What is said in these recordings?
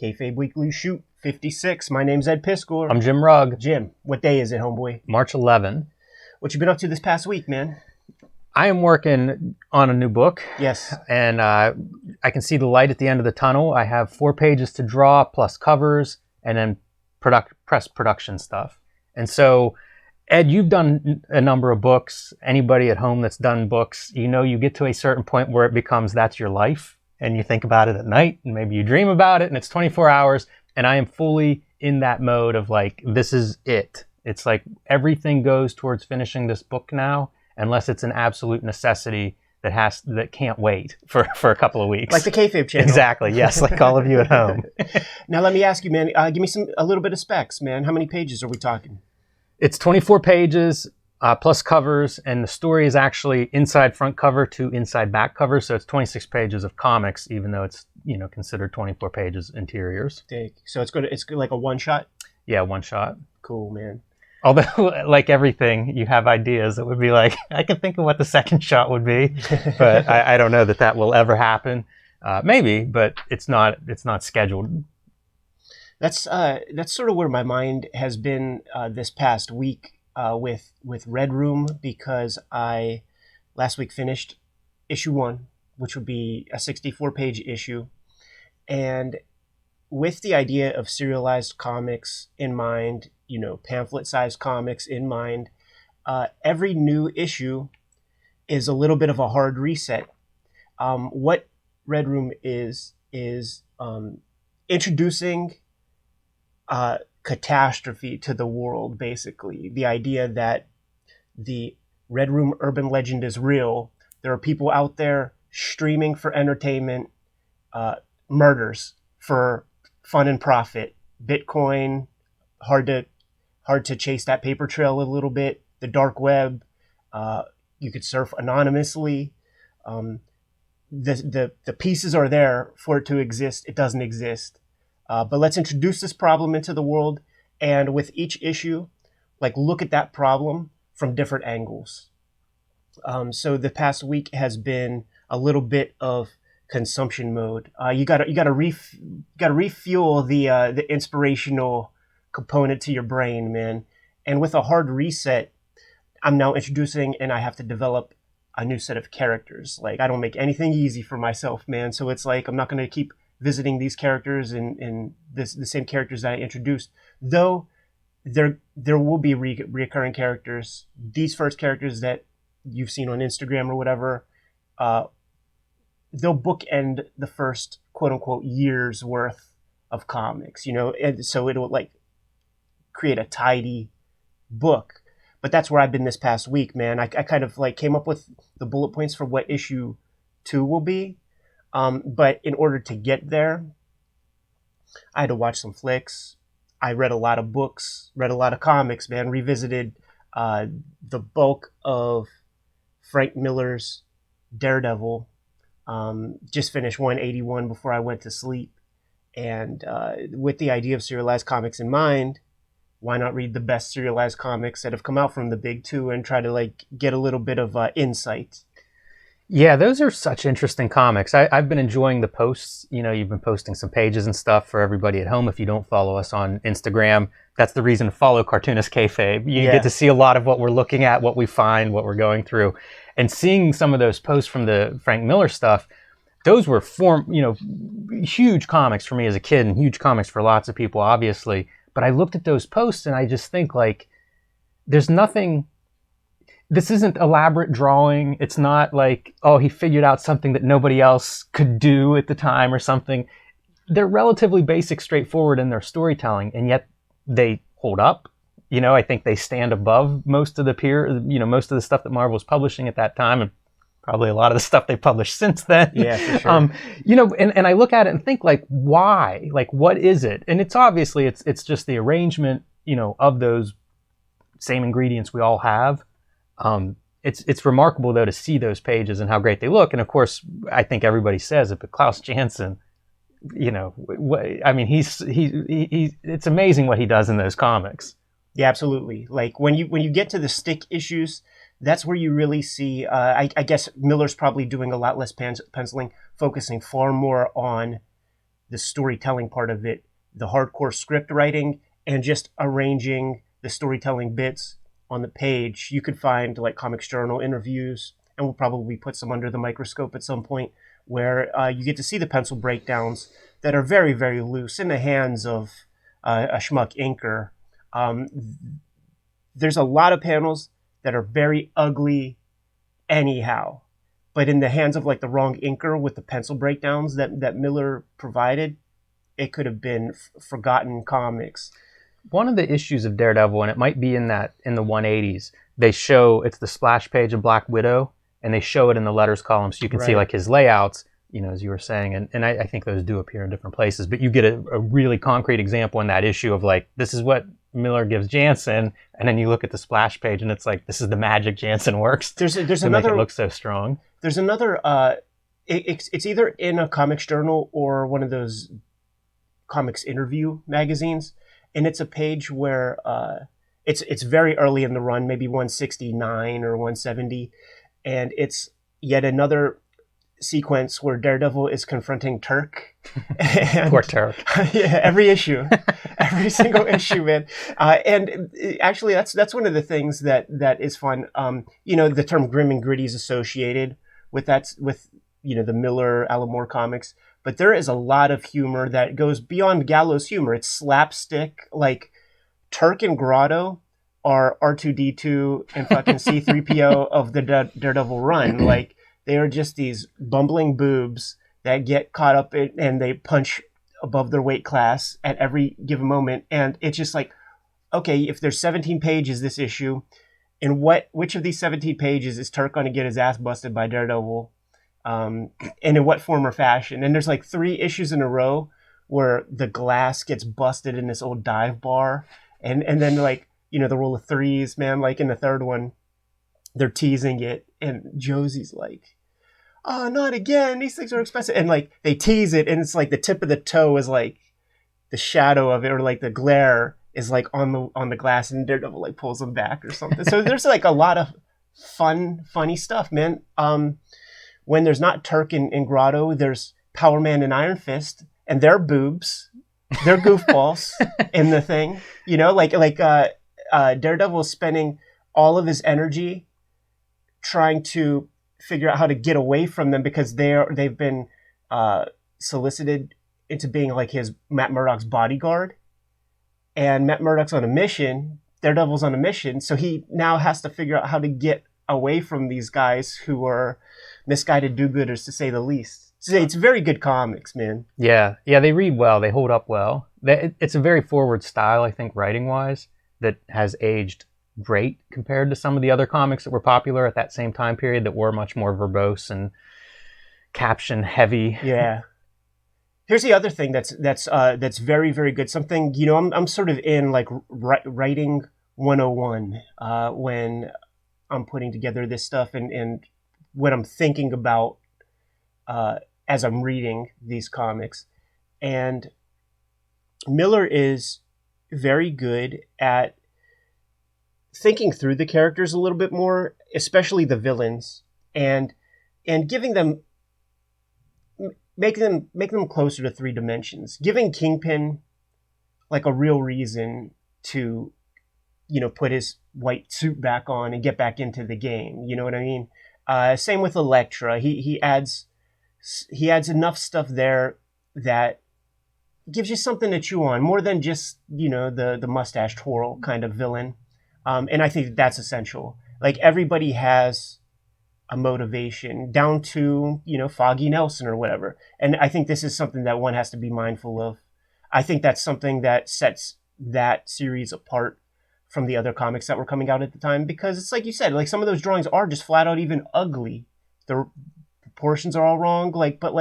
Kayfabe Weekly Shoot 56. My name's Ed Piscor. I'm Jim Rugg. Jim, what day is it, homeboy? March 11. What you been up to this past week, man? I am working on a new book. Yes. And I can see the light at the end of the tunnel. I have 4 pages to draw, plus covers, and then press production stuff. And so, Ed, you've done a number of books. Anybody at home that's done books, you know you get to a certain point where it becomes that's your life. And you think about it at night, and maybe you dream about it, and it's 24 hours. And I am fully in that mode of like, this is it. It's like everything goes towards finishing this book now, unless it's an absolute necessity that can't wait for a couple of weeks. Like the Kayfabe channel. Exactly, yes, like all of you at home. Now let me ask you, man, give me a little bit of specs, man. How many pages are we talking? It's 24 pages, plus covers, and the story is actually inside front cover to inside back cover, so it's 26 pages of comics, even though it's considered 24 pages interiors. So it's good like a one shot? Yeah, one shot. Cool, man. Although, like everything, you have ideas that would be like, I can think of what the second shot would be, but I don't know that will ever happen. Maybe, but it's not scheduled. That's sort of where my mind has been this past week with Red Room, because I last week finished issue 1, which would be a 64-page issue, and with the idea of serialized comics in mind, pamphlet-sized comics in mind, every new issue is a little bit of a hard reset. What Red Room is introducing catastrophe to the world, basically. The idea that the Red Room urban legend is real. There are people out there streaming for entertainment, murders for fun and profit, Bitcoin, hard to chase that paper trail a little bit, the dark web, you could surf anonymously. The pieces are there for it to exist. It doesn't exist. But let's introduce this problem into the world, and with each issue, look at that problem from different angles. So the past week has been a little bit of consumption mode. You gotta refuel the inspirational component to your brain, man. And with a hard reset, I'm now introducing, and I have to develop a new set of characters. I don't make anything easy for myself, man. So it's like I'm not gonna keep visiting these characters and the same characters that I introduced, though there will be recurring characters. These first characters that you've seen on Instagram or whatever, they'll bookend the first quote-unquote year's worth of comics, and so it'll create a tidy book. But that's where I've been this past week, man. I kind of came up with the bullet points for what issue 2 will be. But in order to get there, I had to watch some flicks. I read a lot of books, read a lot of comics, man. Revisited the bulk of Frank Miller's Daredevil. Just finished 181 before I went to sleep. And with the idea of serialized comics in mind, why not read the best serialized comics that have come out from the big two and try to get a little bit of insight? Yeah, those are such interesting comics. I've been enjoying the posts. You've been posting some pages and stuff for everybody at home. If you don't follow us on Instagram, that's the reason to follow Cartoonist Kayfabe. You get to see a lot of what we're looking at, what we find, what we're going through. And seeing some of those posts from the Frank Miller stuff, those were huge comics for me as a kid, and huge comics for lots of people, obviously. But I looked at those posts and I just think there's nothing. This isn't elaborate drawing. It's not he figured out something that nobody else could do at the time or something. They're relatively basic, straightforward in their storytelling, and yet they hold up. I think they stand above most of the most of the stuff that Marvel was publishing at that time, and probably a lot of the stuff they published since then. Yeah, for sure. And I look at it and think why? What is it? And it's obviously it's just the arrangement, of those same ingredients we all have. It's remarkable though to see those pages and how great they look. And of course, I think everybody says it, but Klaus Janson, it's amazing what he does in those comics. Yeah, absolutely. When you get to the stick issues, that's where you really see, I guess Miller's probably doing a lot less penciling, focusing far more on the storytelling part of it, the hardcore script writing, and just arranging the storytelling bits on the page. You could find like Comics Journal interviews, and we'll probably put some under the microscope at some point, where you get to see the pencil breakdowns that are very, very loose in the hands of a schmuck inker. There's a lot of panels that are very ugly anyhow, but in the hands of like the wrong inker with the pencil breakdowns that Miller provided, it could have been forgotten comics. One of the issues of Daredevil, and it might be in the 180s, they show it's the splash page of Black Widow, and they show it in the letters column, so you can see like his layouts, you know, as you were saying, and I think those do appear in different places, but you get a really concrete example in that issue of like, this is what Miller gives Jansen, and then you look at the splash page and it's like, this is the magic Jansen works there's to another, make it look so strong. There's another, it's either in a Comics Journal or one of those comics interview magazines, and it's a page where it's very early in the run, maybe 169 or 170, and it's yet another sequence where Daredevil is confronting Turk. And, poor Turk. Yeah, every issue, every single issue, man. And actually, that's one of the things that is fun. You know, the term grim and gritty is associated with the Miller, Alan Moore comics, but there is a lot of humor that goes beyond gallows humor. It's slapstick. Like Turk and Grotto are R2D2 and fucking C3PO of the Daredevil run. Like, they are just these bumbling boobs that get caught up in, and they punch above their weight class at every given moment. And it's just like, okay, if there's 17 pages this issue, in which of these 17 pages is Turk going to get his ass busted by Daredevil? And in what form or fashion? And there's like 3 issues in a row where the glass gets busted in this old dive bar. And then like, you know, the rule of threes, man, like in the third one, they're teasing it, and Josie's like, "Oh, not again! These things are expensive." And like they tease it, and it's like the tip of the toe is like the shadow of it, or like the glare is like on the glass, and Daredevil like pulls them back or something. So there's like a lot of funny stuff, man. When there's not Turk and Grotto, there's Power Man and Iron Fist, and their boobs, they're goofballs in the thing. You know, like Daredevil is spending all of his energy trying to figure out how to get away from them because they've been solicited into being like his Matt Murdock's bodyguard. And Matt Murdock's on a mission, Daredevil's on a mission, so he now has to figure out how to get away from these guys who are misguided do-gooders, to say the least. So it's very good comics, man. Yeah, they read well, they hold up well. It's a very forward style, I think, writing-wise, that has aged great compared to some of the other comics that were popular at that same time period that were much more verbose and caption heavy. Yeah. Here's the other thing that's very, very good. Something, you know, I'm sort of in like writing 101 when I'm putting together this stuff and what I'm thinking about as I'm reading these comics. And Miller is very good at thinking through the characters a little bit more, especially the villains, and giving them, making them closer to 3 dimensions, giving Kingpin like a real reason to, you know, put his white suit back on and get back into the game. You know what I mean? Same with Elektra. He adds enough stuff there that gives you something to chew on, more than just, you know, the mustache twirl kind of villain. And I think that's essential. Like, everybody has a motivation, down to, you know, Foggy Nelson or whatever. And I think this is something that one has to be mindful of. I think that's something that sets that series apart from the other comics that were coming out at the time, because it's like you said, like some of those drawings are just flat out even ugly. The proportions are all wrong, but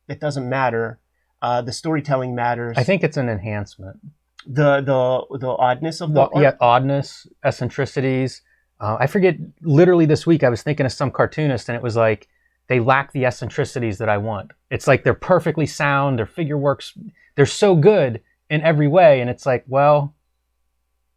it doesn't matter. The storytelling matters. I think it's an enhancement. The oddness of the art? Yeah, oddness, eccentricities. I forget, literally this week I was thinking of some cartoonist, and it was like, they lack the eccentricities that I want. It's like they're perfectly sound, their figure works, they're so good in every way, and it's like, well,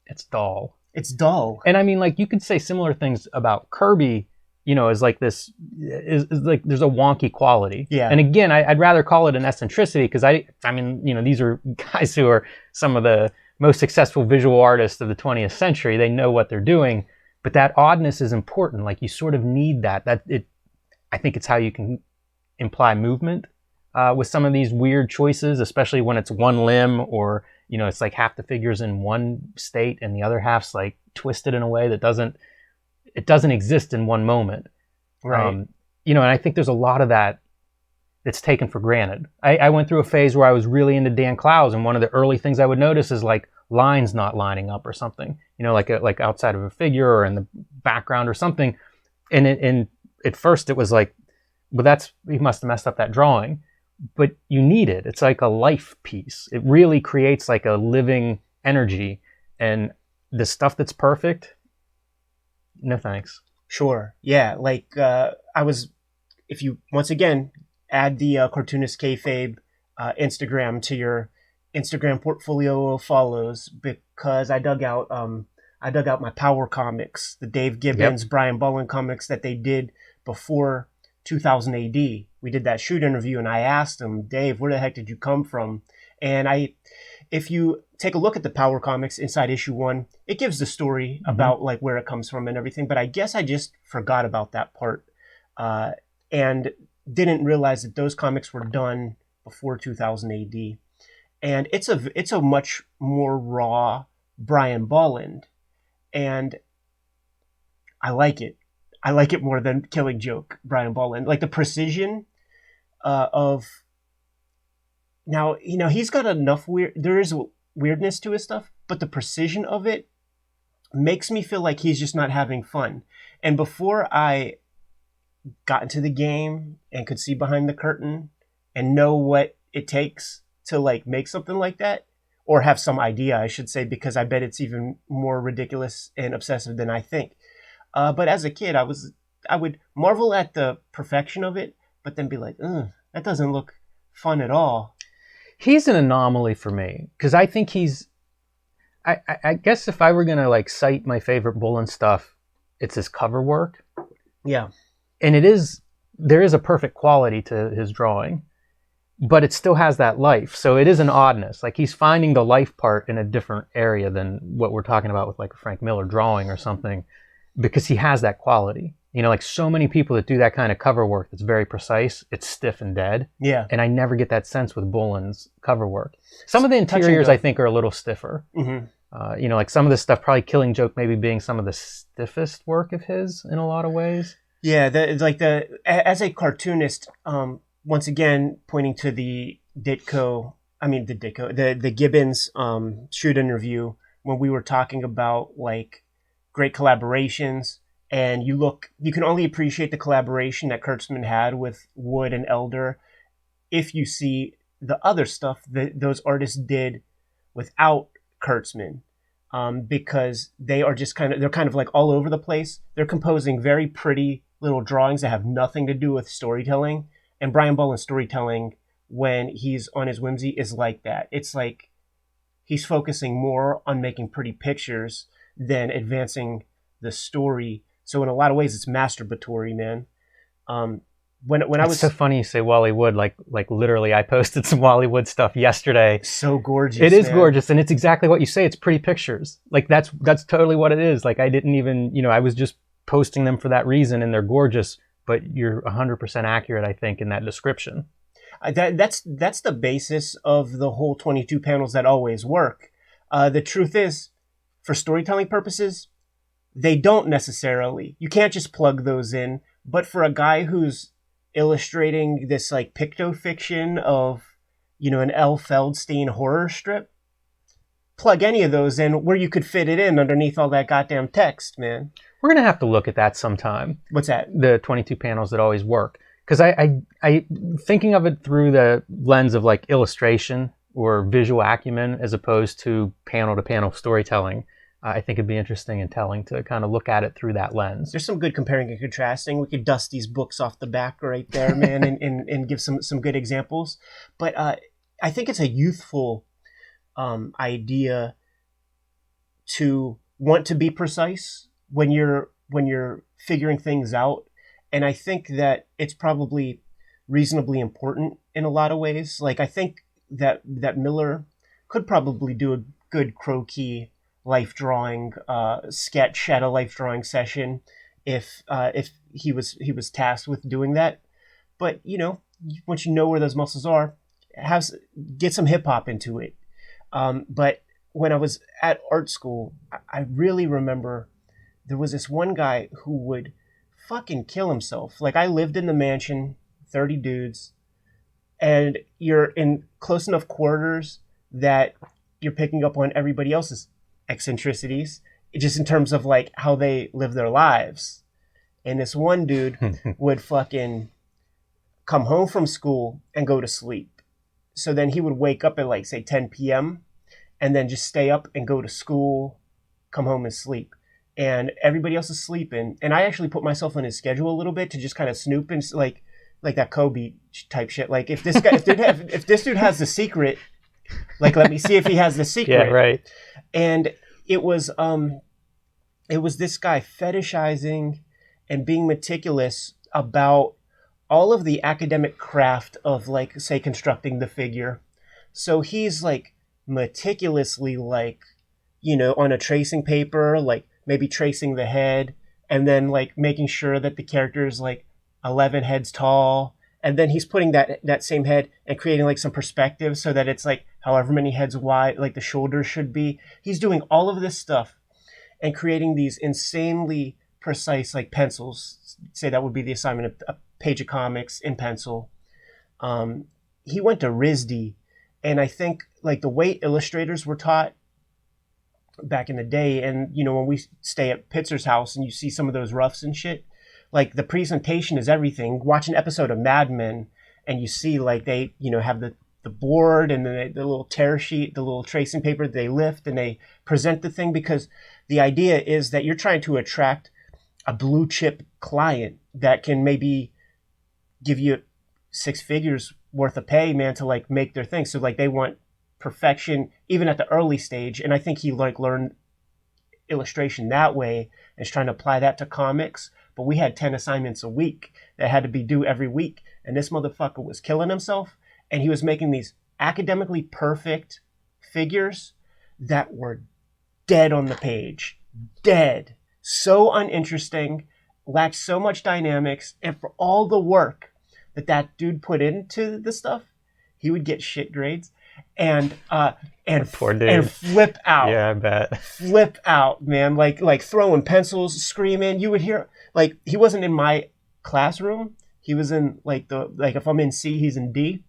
it's dull. It's dull. And I mean, like, you could say similar things about Kirby is like this, is like there's a wonky quality. Yeah. And again, I'd rather call it an eccentricity because I mean, these are guys who are some of the most successful visual artists of the 20th century. They know what they're doing, but that oddness is important. Like you sort of need that. I think it's how you can imply movement with some of these weird choices, especially when it's one limb or, it's like half the figure's in one state and the other half's like twisted in a way that doesn't exist in one moment. Right. And I think there's a lot of that that's taken for granted. I went through a phase where I was really into Dan Clowes, and one of the early things I would notice is like lines not lining up or something, like outside of a figure or in the background or something. And at first it was like, well, he must have messed up that drawing. But you need it. It's like a life piece. It really creates like a living energy. And the stuff that's perfect, no thanks. Sure. Yeah. Like if you once again add the Cartoonist Kayfabe Instagram to your Instagram portfolio of follows, because I dug out my Power comics, the Dave Gibbons, Brian Bolland comics that they did before 2000 AD. We did that shoot interview and I asked him, Dave, where the heck did you come from? And if you take a look at the Power comics inside issue 1, it gives the story about like where it comes from and everything. But I guess I just forgot about that part and didn't realize that those comics were done before 2000 AD. And it's a much more raw Brian Bolland, and I like it. I like it more than Killing Joke, Brian Bolland. Like the precision of... Now, he's got enough there is weirdness to his stuff, but the precision of it makes me feel like he's just not having fun. And before I got into the game and could see behind the curtain and know what it takes to like make something like that, or have some idea, I should say, because I bet it's even more ridiculous and obsessive than I think. But as a kid, I would marvel at the perfection of it, but then be like, that doesn't look fun at all. He's an anomaly for me because I think I guess if I were going to like cite my favorite Bolland stuff, it's his cover work. Yeah. And there is a perfect quality to his drawing, but it still has that life. So it is an oddness. Like he's finding the life part in a different area than what we're talking about with like a Frank Miller drawing or something, because he has that quality. Like so many people that do that kind of cover work that's very precise, it's stiff and dead. Yeah. And I never get that sense with Bolland's cover work. Some of the interiors I think are a little stiffer. Mm-hmm. Like some of this stuff, probably Killing Joke maybe being some of the stiffest work of his in a lot of ways. Yeah, as a cartoonist, once again pointing to the Gibbons shoot interview when we were talking about like great collaborations, and you can only appreciate the collaboration that Kurtzman had with Wood and Elder if you see the other stuff that those artists did without Kurtzman. Because they're kind of like all over the place. They're composing very pretty little drawings that have nothing to do with storytelling. And Brian Bolland's storytelling, when he's on his whimsy, is like that. It's like he's focusing more on making pretty pictures than advancing the story. So in a lot of ways, it's masturbatory, man. It's so funny you say Wally Wood. Like literally, I posted some Wally Wood stuff yesterday. So gorgeous. It is gorgeous, and it's exactly what you say. It's pretty pictures. Like that's totally what it is. Like I didn't even, I was just posting them for that reason, and they're gorgeous. But you're 100% accurate, I think, in that description. That's the basis of the whole 22 panels that always work. The truth is, for storytelling purposes, they don't necessarily. You can't just plug those in. But for a guy who's illustrating this like picto-fiction of, an L. Feldstein horror strip, plug any of those in where you could fit it in underneath all that goddamn text, man. We're going to have to look at that sometime. What's that? The 22 panels that always work. Because I thinking of it through the lens of like illustration or visual acumen as opposed to panel-to-panel storytelling, I think it'd be interesting and telling to kind of look at it through that lens. There's some good comparing and contrasting. We could dust these books off the back right there, man, and give some good examples. But I think it's a youthful idea to want to be precise when you're figuring things out. And I think that it's probably reasonably important in a lot of ways. Like, I think that Miller could probably do a good croquis life drawing sketch at a life drawing session if he was tasked with doing that. But once you know where those muscles are, get some hip hop into it. But when I was at art school, I really remember there was this one guy who would fucking kill himself. Like, I lived in the mansion, 30 dudes, and you're in close enough quarters that you're picking up on everybody else's eccentricities, just in terms of like how they live their lives. And this one dude would fucking come home from school and go to sleep. So then he would wake up at like, say, 10 p.m. and then just stay up and go to school, come home and sleep. And everybody else is sleeping. And I actually put myself on his schedule a little bit to just kind of snoop and like that Kobe type shit. Like, if this guy, if this dude has the secret, like, let me see if he has the secret. Yeah, right. And it was this guy fetishizing and being meticulous about all of the academic craft of, like, say, constructing the figure. So he's like meticulously, like, on a tracing paper, like maybe tracing the head, and then like making sure that the character is like 11 heads tall. And then he's putting that same head and creating like some perspective so that it's like however many heads wide, like the shoulders should be. He's doing all of this stuff and creating these insanely precise like pencils. Say that would be the assignment of a page of comics in pencil. He went to RISD, and I think like the way illustrators were taught back in the day, and when we stay at Pitzer's house and you see some of those roughs and shit, like the presentation is everything. Watch an episode of Mad Men and you see like they have the board and the little tear sheet, the little tracing paper they lift and they present the thing, because the idea is that you're trying to attract a blue chip client that can maybe give you 6 figures worth of pay, man, to like make their thing. So like they want perfection even at the early stage. And I think he like learned illustration that way and is trying to apply that to comics. But we had 10 assignments a week that had to be due every week. And this motherfucker was killing himself. And he was making these academically perfect figures that were dead on the page. Dead. So uninteresting. Lacked so much dynamics. And for all the work that dude put into the stuff, he would get shit grades. And Poor dude. And flip out. Yeah, I bet. Flip out, man. Like throwing pencils, screaming. You would hear, like, he wasn't in my classroom. He was in like if I'm in C, he's in D.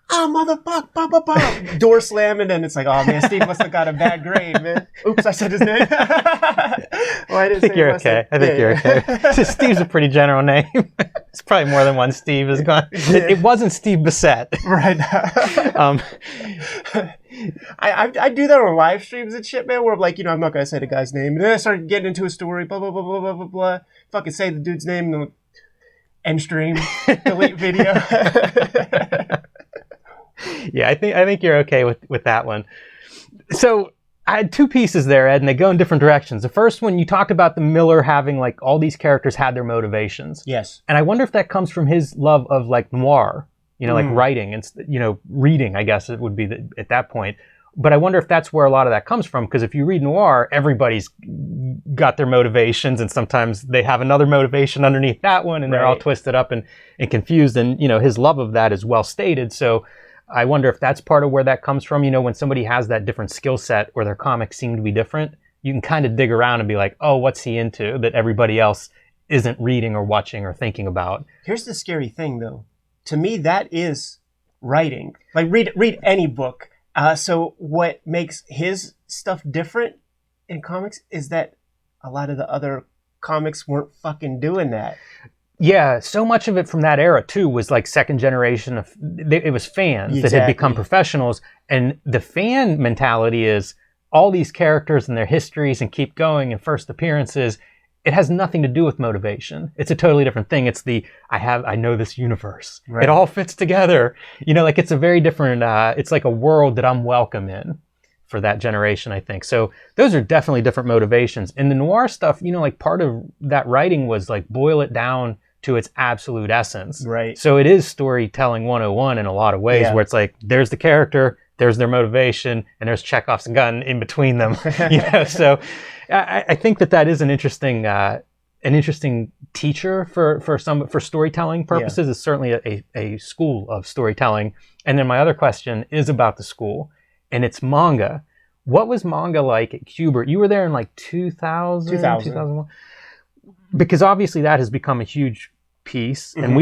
Motherfucker, door slamming, and it's like, oh man, Steve must have got a bad grade, man. Oops, I said his name. Well, I think you're okay. I think you're okay. Steve's a pretty general name. It's probably more than one Steve is gone. Yeah. It wasn't Steve Bissett. Right. I do that on live streams and shit, man, where I'm like, I'm not going to say the guy's name. And then I started getting into a story, blah, blah, blah, blah, blah, blah, blah. Fucking say the dude's name, and end stream, delete video. Yeah, I think you're okay with that one. So I had 2 pieces there, Ed, and they go in different directions. The first one, you talked about the Miller having like all these characters had their motivations. Yes. And I wonder if that comes from his love of like noir, like writing and, reading, I guess it would be at that point. But I wonder if that's where a lot of that comes from, because if you read noir, everybody's got their motivations, and sometimes they have another motivation underneath that one, and they're all twisted up and confused. And, his love of that is well stated. So I wonder if that's part of where that comes from. When somebody has that different skill set or their comics seem to be different, you can kind of dig around and be like, oh, what's he into that everybody else isn't reading or watching or thinking about? Here's the scary thing, though. To me, that is writing. Like, read any book. So what makes his stuff different in comics is that a lot of the other comics weren't fucking doing that. Yeah, so much of it from that era, too, was like second generation of... It was fans that had become professionals. And the fan mentality is all these characters and their histories and keep going and first appearances. It has nothing to do with motivation. It's a totally different thing. It's I know this universe. Right. It all fits together. Like it's a very different... it's like a world that I'm welcome in. for that generation, I think. So those are definitely different motivations. And the noir stuff, you know, like part of that writing was like boil it down to its absolute essence. Right. So it is storytelling 101 in a lot of ways, where it's like, there's the character, there's their motivation, and there's Chekhov's gun in between them. You know, so I think that is an interesting teacher for storytelling purposes. It's certainly a school of storytelling. And then my other question is about the school, and it's manga. What was manga like at Kubert? You were there in like 2001? Because obviously that has become a huge piece. Mm-hmm. And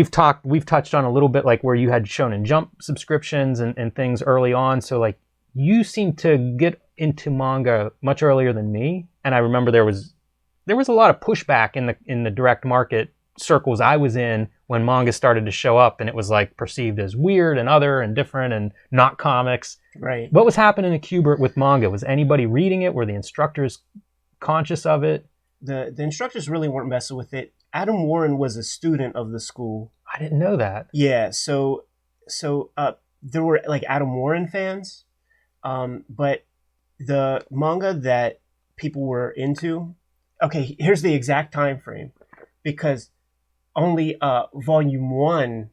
we've touched on a little bit like where you had Shonen Jump subscriptions and things early on. So like you seem to get into manga much earlier than me. And I remember there was a lot of pushback in the direct market circles I was in when manga started to show up, and it was like perceived as weird and other and different and not comics. Right. What was happening at Kubert with manga? Was anybody reading it? Were the instructors conscious of it? The instructors really weren't messing with it. Adam Warren was a student of the school. I didn't know that. Yeah, so there were like Adam Warren fans, but the manga that people were into. Okay, here's the exact time frame, because only volume 1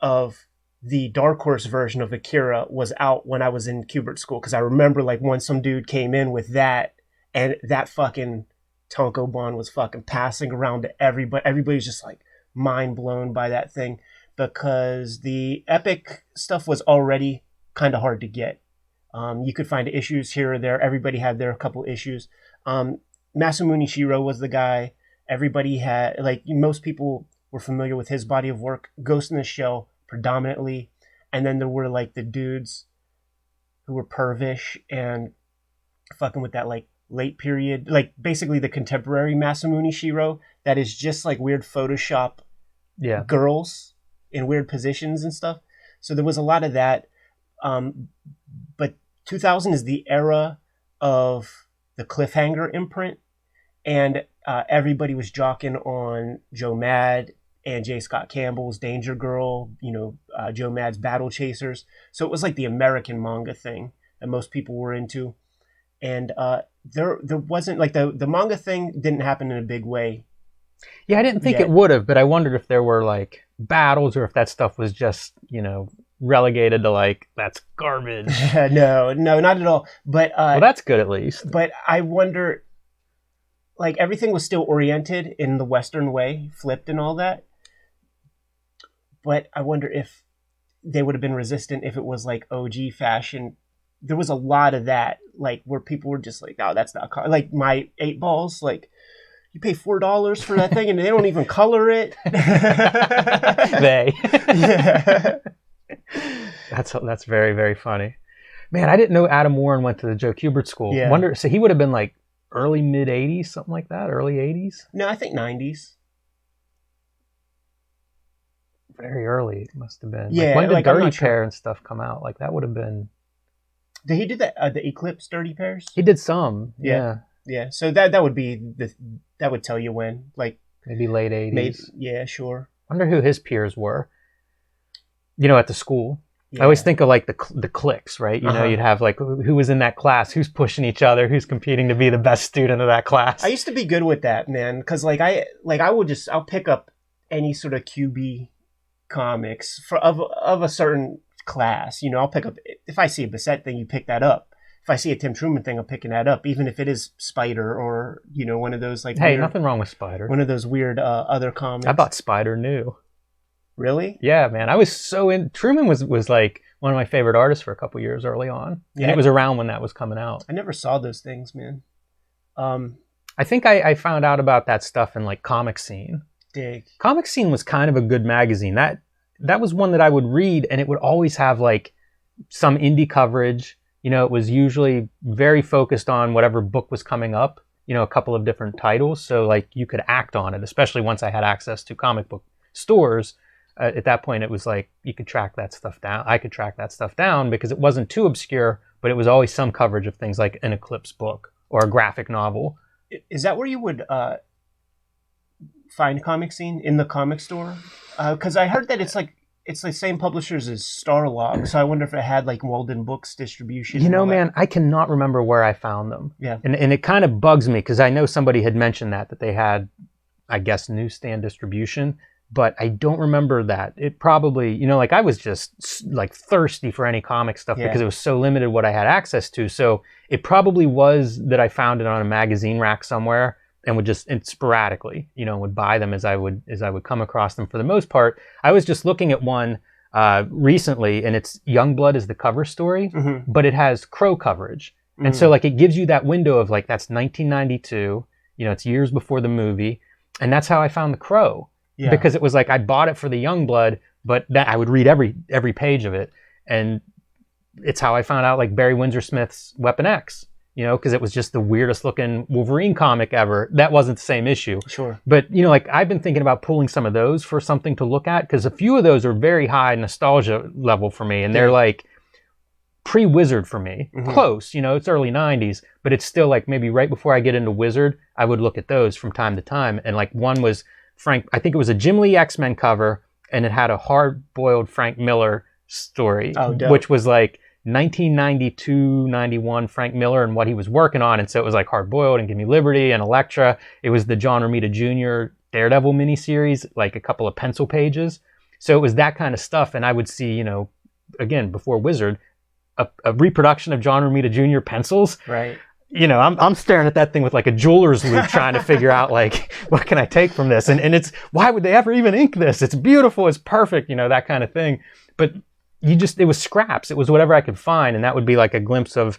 of the Dark Horse version of Akira was out when I was in Kubert school. Because I remember like when some dude came in with that, and that fucking Tonkobon was fucking passing around to everybody. Everybody's just like mind blown by that thing, because the epic stuff was already kind of hard to get. You could find issues here or there. Everybody had their couple issues. Masamune Shirow was the guy. Everybody had, like, most people were familiar with his body of work. Ghost in the Shell predominantly. And then there were like the dudes who were pervish and fucking with that like late period, like basically the contemporary Masamune Shirow that is just like weird Photoshop girls in weird positions and stuff. So there was a lot of that. But 2000 is the era of the Cliffhanger imprint, and everybody was jocking on Joe Mad and J. Scott Campbell's Danger Girl, Joe Mad's Battle Chasers. So it was like the American manga thing that most people were into. And there wasn't like the manga thing didn't happen in a big way. Yeah, I didn't think it would have, but I wondered if there were like battles or if that stuff was just, relegated to like, that's garbage. No, not at all. But well, that's good at least. But I wonder, like, everything was still oriented in the Western way, flipped and all that. But I wonder if they would have been resistant if it was like OG fashion. There was a lot of that, like, where people were just like, "Oh, that's not like my 8 balls." Like, you pay $4 for that thing, and they don't even color it. Yeah. That's very, very funny. Man, I didn't know Adam Warren went to the Joe Kubert school. Yeah. So he would have been like early mid 80s, something like that, early 80s. No, I think 90s. Very early, it must have been. Yeah. Like, when did Dirty Pair and stuff come out? Like, that would have been. Did he do that? The Eclipse Dirty Pairs? He did some. Yeah. Yeah. So that would be that would tell you when, like, maybe late 80s. Yeah, sure. Wonder who his peers were. At the school. Yeah. I always think of like the cliques, right? You'd have like who was in that class, who's pushing each other, who's competing to be the best student of that class. I used to be good with that, man, because I'll pick up any sort of QB comics of a certain class. I'll pick up, if I see a Bissett thing, you pick that up. If I see a Tim Truman thing, I'm picking that up, even if it is Spider or one of those like. Hey, weird, nothing wrong with Spider. One of those weird other comics. I bought Spider new. Really? Yeah, man. I was so in. Truman was like one of my favorite artists for a couple years early on. Yeah. And it was around when that was coming out. I never saw those things, man. I think I found out about that stuff in like Comic Scene. Dig. Comic Scene was kind of a good magazine. That was one that I would read, and it would always have like some indie coverage. It was usually very focused on whatever book was coming up. A couple of different titles, so like you could act on it, especially once I had access to comic book stores. At that point, it was like you could track that stuff down. I could track that stuff down because it wasn't too obscure, but it was always some coverage of things like an Eclipse book or a graphic novel. Is that where you would find Comic Scene, in the comic store? Because I heard that it's like it's the same publishers as Starlog, so I wonder if it had like Walden Books distribution. You know, man, I cannot remember where I found them. Yeah. And it kind of bugs me because I know somebody had mentioned that they had, I guess, newsstand distribution, but I don't remember that. It probably, you know, like I was just like thirsty for any comic stuff because it was so limited what I had access to. So it probably was that I found it on a magazine rack somewhere and would just sporadically, you know, would buy them as I would come across them. For the most part, I was just looking at one recently, and it's Youngblood is the cover story, but it has Crow coverage. And so like it gives you that window of like, that's 1992, you know, it's years before the movie. And that's how I found the Crow. Yeah. Because it was like, I bought it for the Youngblood, but that I would read every page of it. And it's how I found out like Barry Windsor Smith's Weapon X. You know, because it was just the weirdest looking Wolverine comic ever. That wasn't the same issue. Sure. But, you know, like I've been thinking about pulling some of those for something to look at, because a few of those are very high nostalgia level for me. And they're like pre-Wizard for me. Close, you know, it's early 90s, but it's still like maybe right before I get into Wizard, I would look at those from time to time. And like one was Frank, I think it was a Jim Lee X-Men cover, and it had a hard-boiled Frank Miller story, which was like 1992, 91 Frank Miller and what he was working on. And so it was like Hard Boiled and Give Me Liberty and Elektra. It was the John Romita Jr. Daredevil miniseries, like a couple of pencil pages. So it was that kind of stuff. And I would see, you know, again, before Wizard, a reproduction of John Romita Jr. pencils. Right. You know, I'm staring at that thing with like a jeweler's loupe trying to figure out like, what can I take from this? And it's, why would they ever even ink this? It's beautiful. It's perfect. You know, that kind of thing. But it was scraps. It was whatever I could find. And that would be like a glimpse of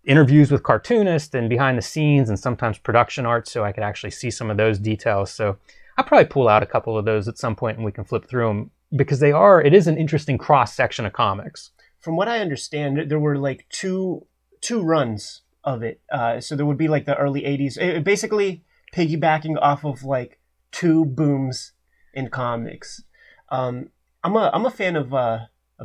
interviews with cartoonists and behind the scenes and sometimes production art. So I could actually see some of those details. So I'll probably pull out a couple of those at some point and we can flip through them, because it is an interesting cross section of comics. From what I understand, there were like two runs of it. So there would be like the early 80s, basically piggybacking off of like two booms in comics. I'm a fan of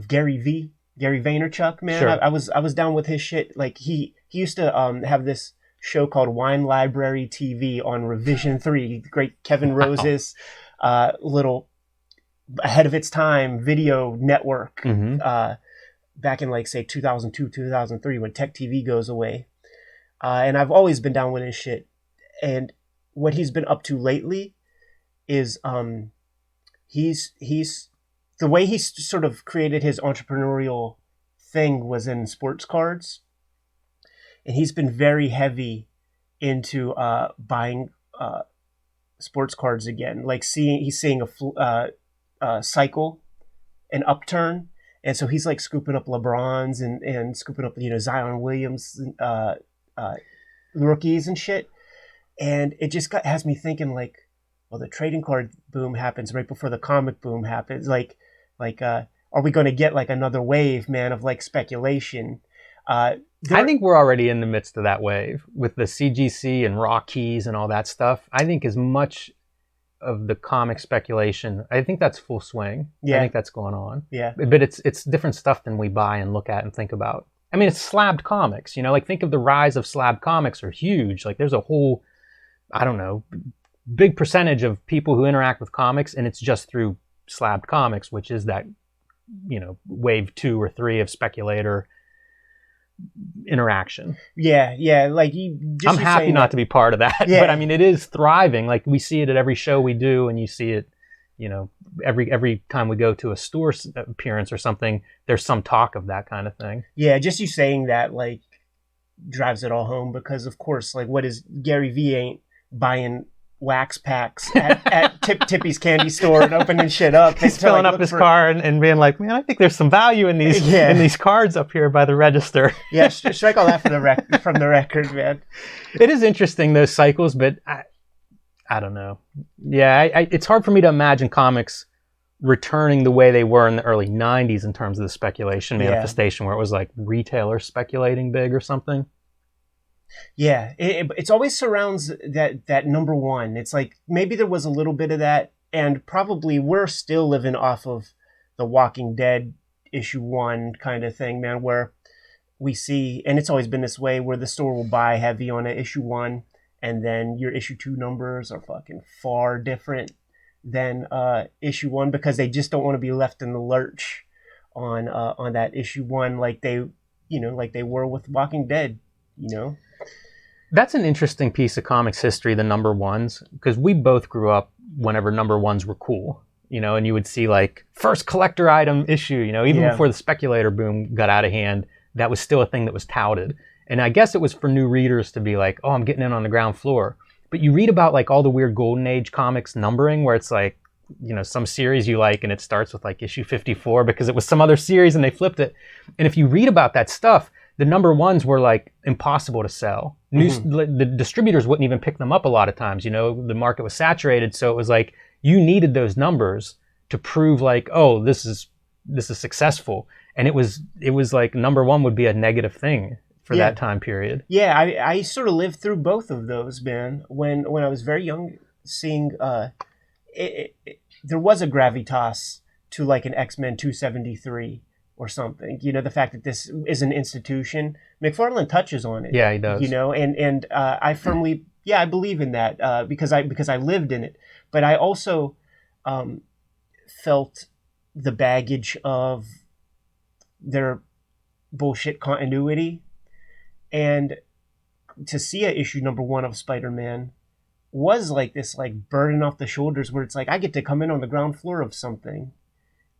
Gary Vaynerchuk, man. Sure. I was down with his shit. Like he used to have this show called Wine Library TV on Revision 3, great Kevin Rose's little ahead of its time video network, back in like say 2002, 2003 when Tech TV goes away. And I've always been down with his shit. And what he's been up to lately is he's the way he sort of created his entrepreneurial thing was in sports cards. And he's been very heavy into buying sports cards again. Like he's seeing a cycle, an upturn. And so he's like scooping up LeBrons and scooping up, you know, Zion Williams, rookies and shit. And it just has me thinking like, well, the trading card boom happens right before the comic boom happens. Like, are we going to get like another wave, man, of like speculation? I think we're already in the midst of that wave with the CGC and raw keys and all that stuff. I think as much of the comic speculation, I think that's full swing. Yeah. I think that's going on. Yeah. But it's different stuff than we buy and look at and think about. I mean, it's slabbed comics, you know, like think of the rise of slabbed comics are huge. Like there's a whole, I don't know, big percentage of people who interact with comics, and it's just through slabbed comics, which is that, you know, wave 2 or 3 of speculator interaction. Yeah. Like I'm happy not to be part of that, but I mean, it is thriving. Like we see it at every show we do, and you see it, you know, every time we go to a store appearance or something, there's some talk of that kind of thing. Yeah, just you saying that like drives it all home, because of course, like what is Gary V ain't buying wax packs at Tippy's candy store and opening shit up. He's filling up his car and being like, man, I think there's some value in these in these cards up here by the register. Yeah, strike all that from the record, man. It is interesting, those cycles, but I don't know. Yeah, it's hard for me to imagine comics returning the way they were in the early 90s in terms of the speculation manifestation, where it was like retailers speculating big or something. Yeah, it's always surrounds that number one. It's like maybe there was a little bit of that, and probably we're still living off of the Walking Dead issue 1 kind of thing, man, where we see, and it's always been this way, where the store will buy heavy on a issue 1, and then your issue 2 numbers are fucking far different than issue 1 because they just don't want to be left in the lurch on that issue 1 like they were with Walking Dead, That's an interesting piece of comics history, the number ones, because we both grew up whenever number ones were cool, and you would see like first collector item issue, even before the speculator boom got out of hand, that was still a thing that was touted. And I guess it was for new readers to be like, oh, I'm getting in on the ground floor. But you read about like all the weird Golden Age comics numbering where it's like, some series you like and it starts with like issue 54 because it was some other series and they flipped it. And if you read about that stuff, the number ones were like impossible to sell. The distributors wouldn't even pick them up a lot of times. The market was saturated, so it was like you needed those numbers to prove like, oh, this is successful. And it was like number one would be a negative thing for that time period. Yeah, I sort of lived through both of those, man. When I was very young, seeing there was a gravitas to like an X-Men 273 or something. The fact that this is an institution. McFarlane touches on it. Yeah, he does. And I firmly, I believe in that because I lived in it. But I also felt the baggage of their bullshit continuity. And to see a issue number 1 of Spider-Man was like this like burden off the shoulders where it's like I get to come in on the ground floor of something.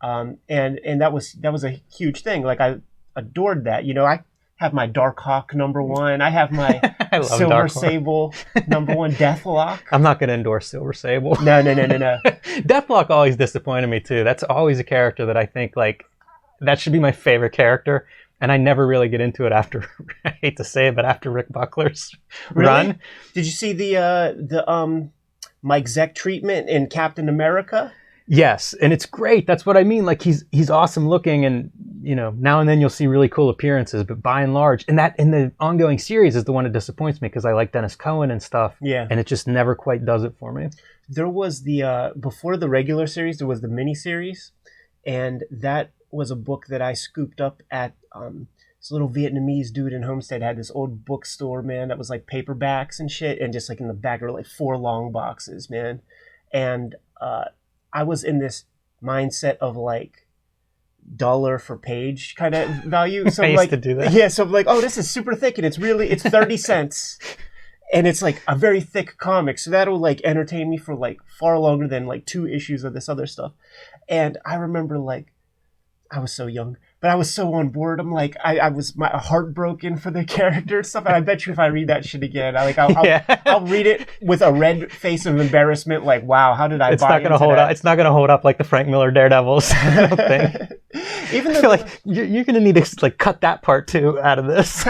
And that was a huge thing. Like I adored that. I have my Darkhawk number 1. I have my Silver Sable number 1, Deathlock. I'm not going to endorse Silver Sable. No. Deathlock always disappointed me too. That's always a character that I think like that should be my favorite character. And I never really get into it after, I hate to say it, but after Rick Buckler's run. Did you see the Mike Zeck treatment in Captain America? Yes, and it's great. That's what I mean. Like he's awesome looking, and now and then you'll see really cool appearances. But by and large, and that in the ongoing series is the one that disappoints me because I like Dennis Cohen and stuff. Yeah, and it just never quite does it for me. There was the before the regular series, there was the mini series, and that was a book that I scooped up at this little Vietnamese dude in Homestead had this old bookstore, man, that was like paperbacks and shit, and just like in the back there were like 4 long boxes, man. And I was in this mindset of like $1 for page kind of value. So I used like to do that. Yeah, so I'm like, oh, this is super thick and it's 30 cents. And it's like a very thick comic. So that'll like entertain me for like far longer than like 2 issues of this other stuff. And I remember like I was so young, but I was so on board. I'm like, I was my heartbroken for the character and stuff. And I bet you if I read that shit again, I'll read it with a red face of embarrassment. Like, wow, how did I? It's buy not going to hold up. It's not going to hold up like the Frank Miller Daredevils. I don't think. I feel like you're going to need to like cut that part too out of this.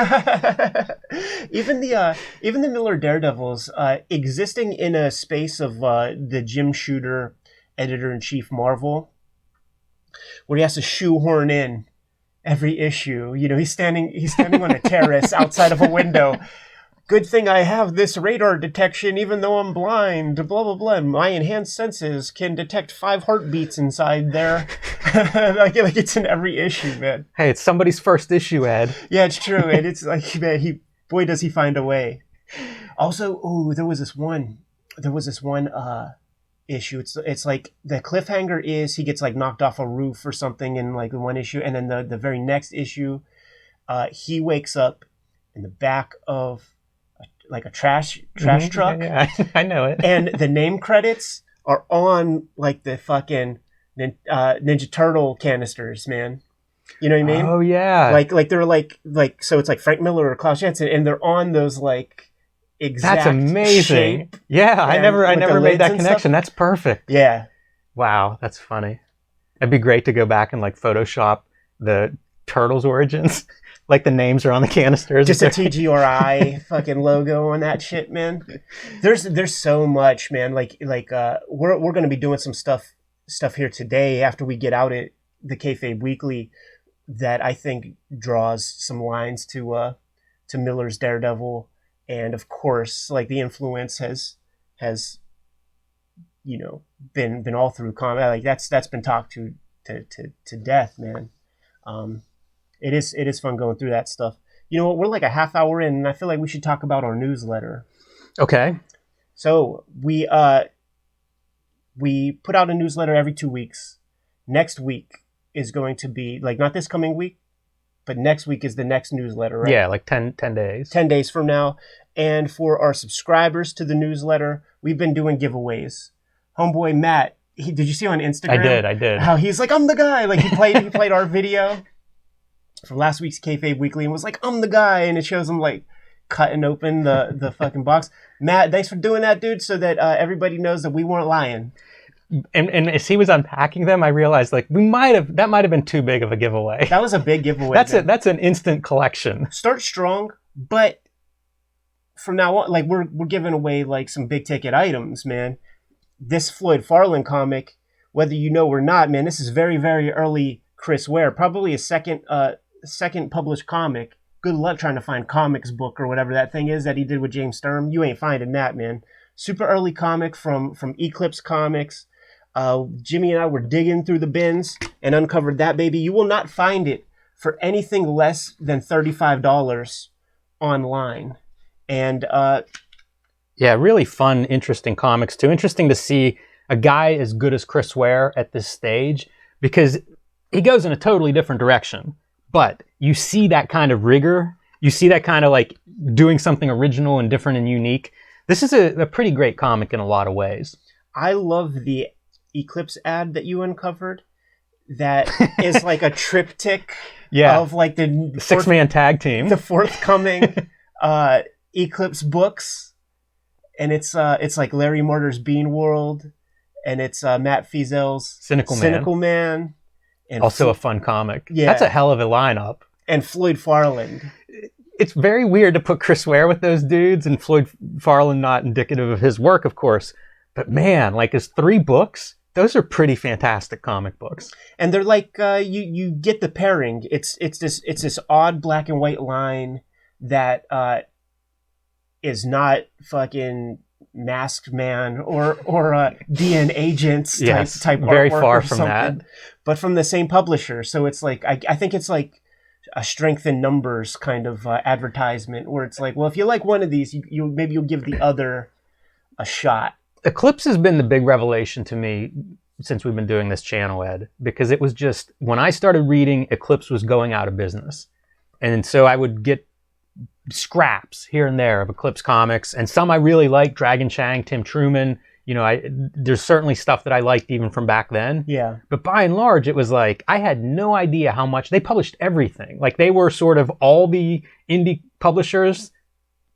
even the Miller Daredevils existing in a space of the Jim Shooter editor-in-chief Marvel, where he has to shoehorn in every issue. He's standing on a terrace outside of a window. Good thing I have this radar detection, even though I'm blind. Blah blah blah. My enhanced senses can detect 5 heartbeats inside there. like it's in every issue, man. Hey, it's somebody's first issue, Ed. Yeah, it's true, and it's like, man, boy does he find a way. Also, there was this one issue. It's like the cliffhanger is he gets like knocked off a roof or something in like one issue, and then the very next issue he wakes up in the back of like a trash truck. Yeah, I know it. And the name credits are on like the fucking Ninja Turtle canisters, man. You know what I mean? Oh yeah. Like they're like so it's like Frank Miller or Klaus Janson, and they're on those like exact That's amazing. Shape. Yeah, I never made that connection. That's perfect. Yeah. Wow, that's funny. It'd be great to go back and like Photoshop the Turtles' origins. Like the names are on the canisters. Just a TGRI fucking logo on that shit, man. There's so much, man. Like we're gonna be doing some stuff here today after we get out at the Kayfabe Weekly that I think draws some lines to Miller's Daredevil. And of course, like the influence has been all through comic. Like that's been talked to death, man. It is fun going through that stuff. You know what? We're like a half hour in, and I feel like we should talk about our newsletter. Okay. So we we put out a newsletter every 2 weeks. Next week is going to be, like, not this coming week, but next week is the next newsletter, right? Yeah, like 10 days. 10 days from now. And for our subscribers to the newsletter, we've been doing giveaways. Homeboy Matt, did you see on Instagram? I did. How he's like, I'm the guy. Like, he played our video from last week's Kayfabe Weekly and was like, I'm the guy. And it shows him, like, cutting open the fucking box. Matt, thanks for doing that, dude, so that everybody knows that we weren't lying. And as he was unpacking them, I realized, like, that might have been too big of a giveaway. That was a big giveaway. That's an instant collection. Start strong, but from now on, like, we're giving away, like, some big ticket items, man. This Floyd Farland comic, whether you know or not, man, this is very, very early Chris Ware, probably a second published comic. Good luck trying to find Comics Book or whatever that thing is that he did with James Sturm. You ain't finding that, man. Super early comic from Eclipse Comics. Jimmy and I were digging through the bins and uncovered that baby. You will not find it for anything less than $35 online. And yeah, really fun, interesting comics too. Interesting to see a guy as good as Chris Ware at this stage, because he goes in a totally different direction. But you see that kind of rigor. You see that kind of, like, doing something original and different and unique. This is a pretty great comic in a lot of ways. I love the Eclipse ad that you uncovered. That is like a triptych of, like, the six-man tag team, the forthcoming Eclipse books, and it's like Larry Mortar's Bean World, and it's Matt Fiesel's Cynical Man. And also a fun comic. Yeah. That's a hell of a lineup. And Floyd Farland. It's very weird to put Chris Ware with those dudes, and Floyd Farland not indicative of his work, of course. But man, like, his 3 books, those are pretty fantastic comic books. And they're like, you get the pairing. It's this odd black and white line that is not fucking Masked Man or DN Agents type very artwork far or from something, that, but from the same publisher. So it's like, I think it's like a strength in numbers kind of advertisement, where it's like, well, if you like one of these, maybe you'll give the other a shot. Eclipse has been the big revelation to me since we've been doing this channel, Ed, because it was just, when I started reading, Eclipse was going out of business. And so I would get scraps here and there of Eclipse comics, and some I really liked, Dragon Chang, Tim Truman. You know, there's certainly stuff that I liked even from back then. Yeah. But by and large, it was like, I had no idea how much they published everything. Like, they were sort of, all the indie publishers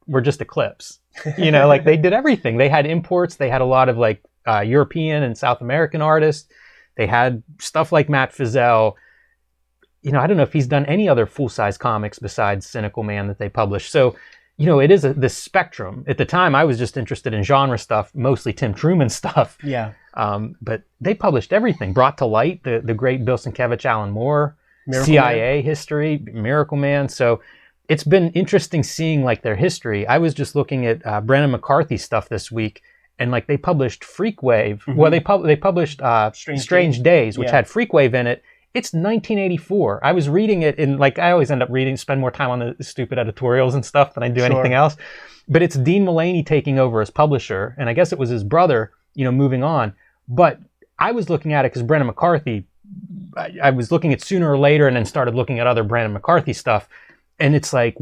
were just Eclipse. You know, like, they did everything. They had imports. They had a lot of, like, European and South American artists. They had stuff like Matt Fizel. You know, I don't know if he's done any other full-size comics besides Cynical Man that they published. So, you know, it is this spectrum. At the time, I was just interested in genre stuff, mostly Tim Truman stuff. Yeah. But they published everything. Brought to light the great Bill Sienkiewicz, Alan Moore, Miracle CIA Man. history, Miracle Man. So it's been interesting seeing, like, their history. I was just looking at Brennan McCarthy stuff this week, and, like, they published Freakwave. Mm-hmm. Well, they published Strange Days, which had Freakwave in it. It's 1984. I was reading it in, like, I always end up spend more time on the stupid editorials and stuff than I do anything else. But it's Dean Mulaney taking over as publisher, and I guess it was his brother, you know, moving on. But I was looking at it because Brennan McCarthy, I was looking at Sooner or Later, and then started looking at other Brennan McCarthy stuff. And it's like,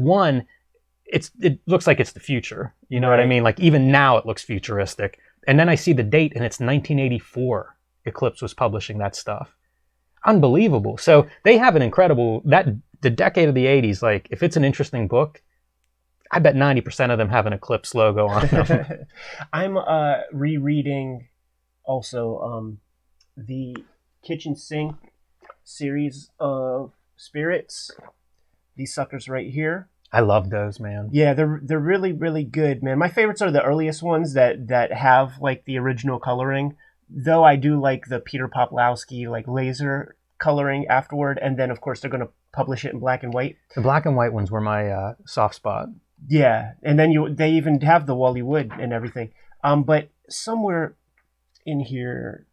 it looks like it's the future. You know what I mean? Like, even now it looks futuristic. And then I see the date, and it's 1984. Eclipse was publishing that stuff. Unbelievable. So they have an incredible, the decade of the 80s, like, if it's an interesting book, I bet 90% of them have an Eclipse logo on them. I'm rereading also the Kitchen Sink series of Spirits. These suckers right here. I love those, man. Yeah, they're really, really good, man. My favorites are the earliest ones that have, like, the original coloring. Though I do like the Peter Poplowski, like, laser coloring afterward, and then of course they're going to publish it in black and white. The black and white ones were my soft spot. Yeah, and then they even have the Wally Wood and everything. But somewhere in here,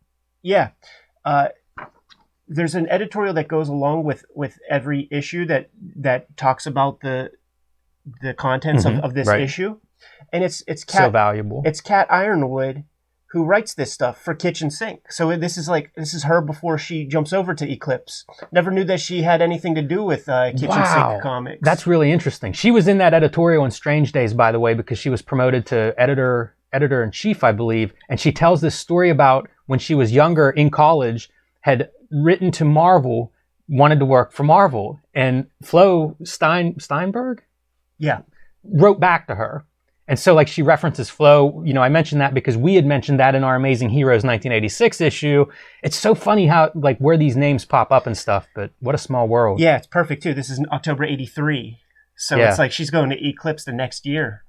there's an editorial that goes along with every issue that talks about the contents of this issue, and it's Cat, so valuable. It's Cat Ironwood, who writes this stuff for Kitchen Sink. So this is her before she jumps over to Eclipse. Never knew that she had anything to do with Kitchen Sink Comics. That's really interesting. She was in that editorial in Strange Days, by the way, because she was promoted to editor-in-chief, I believe. And she tells this story about when she was younger in college, had written to Marvel, wanted to work for Marvel. And Flo Steinberg? Yeah. Wrote back to her. And so, like, she references Flo. I mentioned that because we had mentioned that in our Amazing Heroes 1986 issue. It's so funny how, like, where these names pop up and stuff, but what a small world. Yeah, it's perfect, too. This is in October 83. So It's like she's going to Eclipse the next year.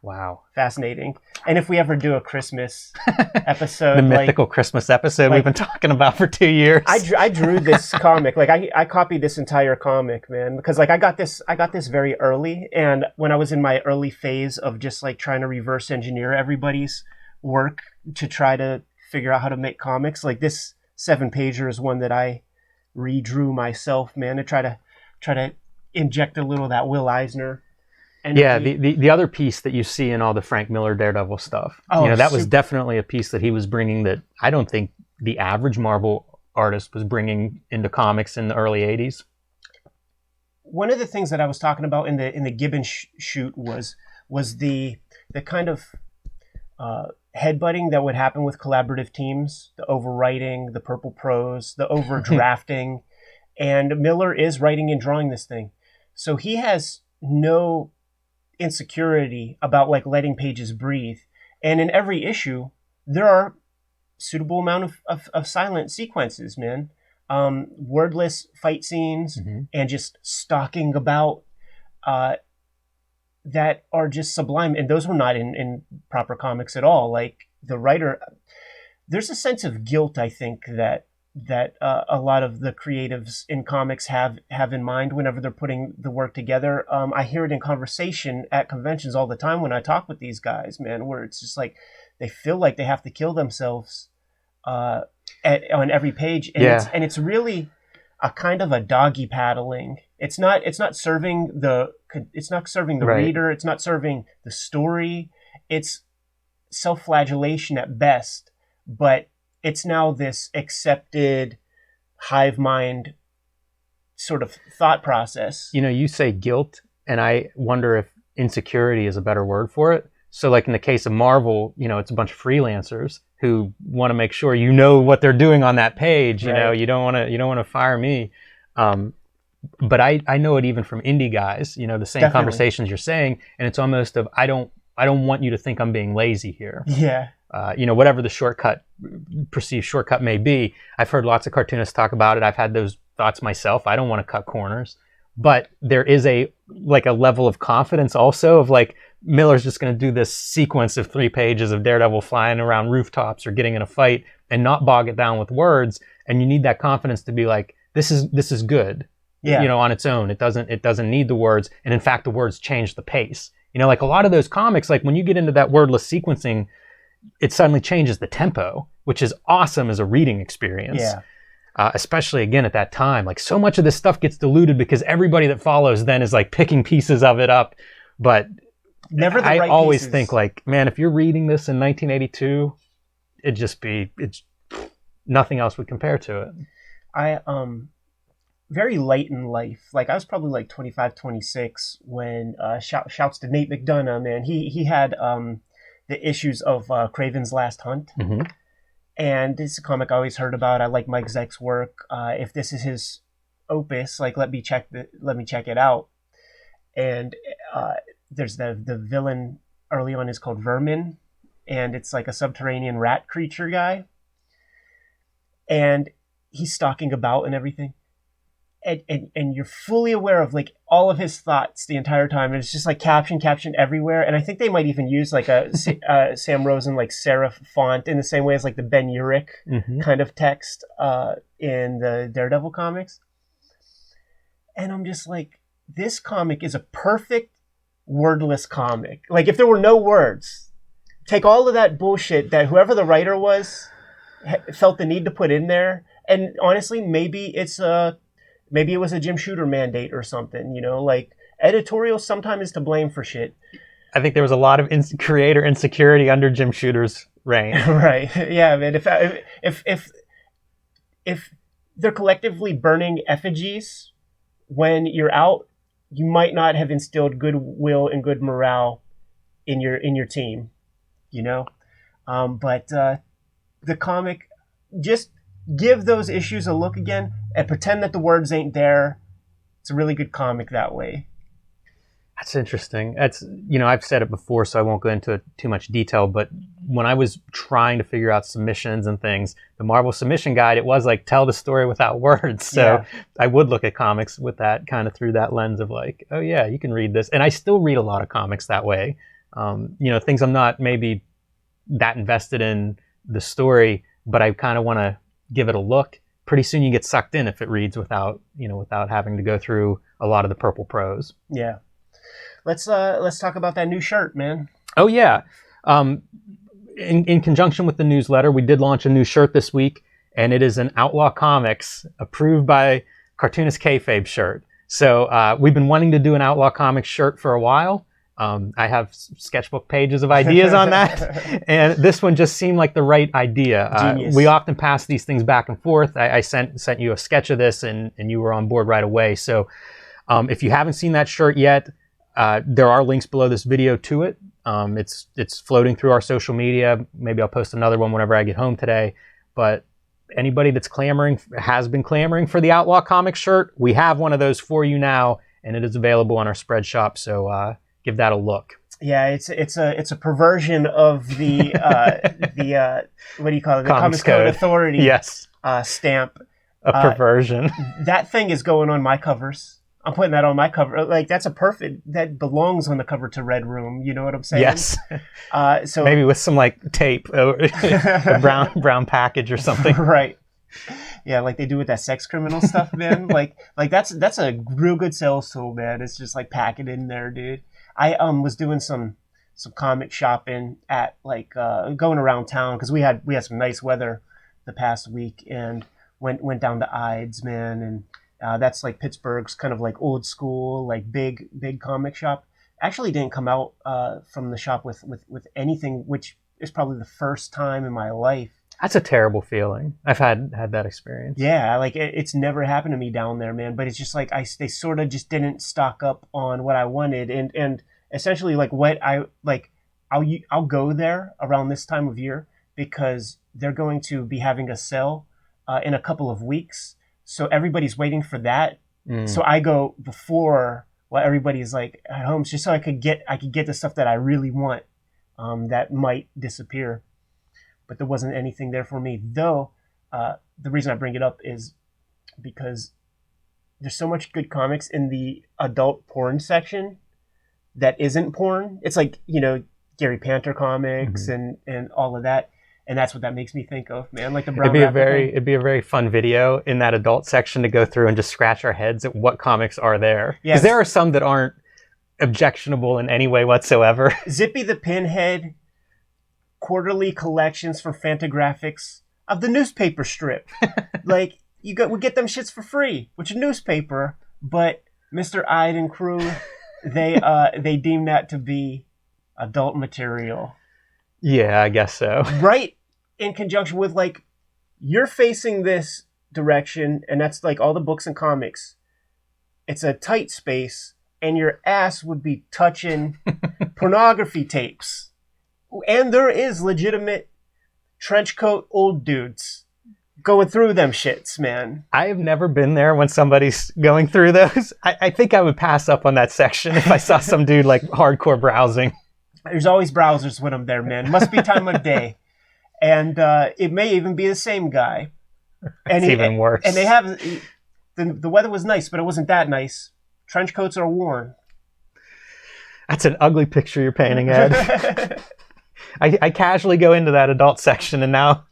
Wow. Fascinating. And if we ever do a Christmas episode... the mythical Christmas episode we've been talking about for 2 years. I drew this comic. Like, I copied this entire comic, man. Because, like, I got this very early. And when I was in my early phase of just, like, trying to reverse engineer everybody's work to try to figure out how to make comics, like, this 7-pager is one that I redrew myself, man, to try to inject a little of that Will Eisner energy. Yeah, the other piece that you see in all the Frank Miller Daredevil stuff, that was definitely a piece that he was bringing that I don't think the average Marvel artist was bringing into comics in the early 80s. One of the things that I was talking about in the Gibbon shoot was the kind of headbutting that would happen with collaborative teams, the overwriting, the purple prose, the overdrafting, and Miller is writing and drawing this thing. So he has no insecurity about, like, letting pages breathe. And in every issue, there are suitable amount of silent sequences, man. Wordless fight scenes and just stalking about that are just sublime. And those were not in proper comics at all. Like, the writer, there's a sense of guilt, I think, that a lot of the creatives in comics have in mind whenever they're putting the work together. I hear it in conversation at conventions all the time when I talk with these guys, man, where it's just like they feel like they have to kill themselves on every page, and it's really a kind of a doggy paddling. It's not serving the right. reader. It's not serving the story. It's self-flagellation at best, but it's now this accepted hive mind sort of thought process. You say guilt, and I wonder if insecurity is a better word for it. So, like, in the case of Marvel, it's a bunch of freelancers who want to make sure what they're doing on that page. Right. You don't want to fire me. But I know it even from indie guys. The same Definitely. Conversations you're saying, and it's almost of I don't want you to think I'm being lazy here. Yeah. Whatever the perceived shortcut may be. I've heard lots of cartoonists talk about it. I've had those thoughts myself. I don't want to cut corners, but there is a level of confidence also of, like, Miller's just going to do this sequence of 3 pages of Daredevil flying around rooftops or getting in a fight and not bog it down with words. And you need that confidence to be like, this is good. Yeah. On its own. It doesn't need the words. And in fact, the words change the pace. Like a lot of those comics, like when you get into that wordless sequencing, it suddenly changes the tempo, which is awesome as a reading experience. Yeah. Especially, again, at that time. Like, so much of this stuff gets diluted because everybody that follows then is, like, picking pieces of it up. But never the I right always pieces. think, like, man, if you're reading this in 1982, it's nothing else would compare to it. I very late in life, like I was probably like 25, 26 when shouts to Nate McDonough, man. He had the issues of Craven's Last Hunt. Mm-hmm. And this is a comic I always heard about. I like Mike Zeck's work. If this is his opus, like let me check it out. And there's the villain early on is called Vermin, and it's like a subterranean rat creature guy. And he's stalking about and everything. And you're fully aware of like all of his thoughts the entire time. And it's just like caption everywhere. And I think they might even use like a Sam Rosen like serif font in the same way as like the Ben Urich kind of text in the Daredevil comics. And I'm just like, this comic is a perfect wordless comic. Like if there were no words, take all of that bullshit that whoever the writer was felt the need to put in there. And honestly, maybe it was a Jim Shooter mandate or something, you know, like Editorial sometimes is to blame for shit. I think there was a lot of creator insecurity under Jim Shooter's reign. Right. Yeah, man. If they're collectively burning effigies when you're out, you might not have instilled goodwill and good morale in your team, you know. But the comic, just give those issues a look again and pretend that the words ain't there. It's a really good comic that way. That's interesting. That's, I've said it before, so I won't go into too much detail, but when I was trying to figure out submissions and things, the Marvel submission guide, it was like, tell the story without words. So yeah. I would look at comics with that kind of through that lens of like, oh yeah, you can read this. And I still read a lot of comics that way. Things I'm not maybe that invested in the story, but I kind of want to give it a look. Pretty soon you get sucked in if it reads without having to go through a lot of the purple prose. Yeah. Let's talk about that new shirt, man. Oh yeah. In conjunction with the newsletter, we did launch a new shirt this week, and it is an Outlaw Comics approved by Cartoonist Kayfabe shirt. So we've been wanting to do an Outlaw Comics shirt for a while. I have sketchbook pages of ideas on that, and this one just seemed like the right idea. We often pass these things back and forth. I sent you a sketch of this, and you were on board right away. So if you haven't seen that shirt yet, there are links below this video to it. It's floating through our social media. Maybe I'll post another one whenever I get home today. But anybody that's has been clamoring for the Outlaw Comics shirt, we have one of those for you now, and it is available on our spread shop. So give that a look. Yeah, it's a perversion of the what do you call it? The Comics Code Authority. Yes. Stamp. A perversion. That thing is going on my covers. I'm putting that on my cover. Like, that belongs on the cover to Red Room. You know what I'm saying? Yes. So maybe with some like tape, a brown package or something. Right. Yeah, like they do with that sex criminal stuff, man. like that's a real good sales tool, man. It's just like pack it in there, dude. I was doing some comic shopping at going around town because we had some nice weather the past week, and went down to Ides, man, and that's like Pittsburgh's kind of like old school, like big comic shop. Actually didn't come out from the shop with anything, which is probably the first time in my life. That's a terrible feeling. I've had that experience. Yeah, like it's never happened to me down there, man. But it's just like they sort of just didn't stock up on what I wanted, and essentially like what I'll go there around this time of year because they're going to be having a sale in a couple of weeks. So everybody's waiting for that. So I go before while everybody's like at home, just so I could get the stuff that I really want that might disappear. But there wasn't anything there for me. Though the reason I bring it up is because there's so much good comics in the adult porn section that isn't porn. It's like, Gary Panther comics and all of that. And that's what that makes me think of, man. Like the brown it'd be a very fun video in that adult section to go through and just scratch our heads at what comics are there. Because there are some that aren't objectionable in any way whatsoever. Zippy the Pinhead quarterly collections from Fantagraphics of the newspaper strip. Like we get them shits for free, which is newspaper, but Mr. Ide and crew, they deem that to be adult material. Yeah, I guess so. Right in conjunction with like you're facing this direction, and that's like all the books and comics. It's a tight space, and your ass would be touching pornography tapes. And there is legitimate trench coat old dudes going through them shits, man. I have never been there when somebody's going through those. I think I would pass up on that section if I saw some dude like hardcore browsing. There's always browsers with them there, man. Must be time of day. And it may even be the same guy. And it's even worse. And they have... The weather was nice, but it wasn't that nice. Trench coats are worn. That's an ugly picture you're painting, Ed. I casually go into that adult section, and now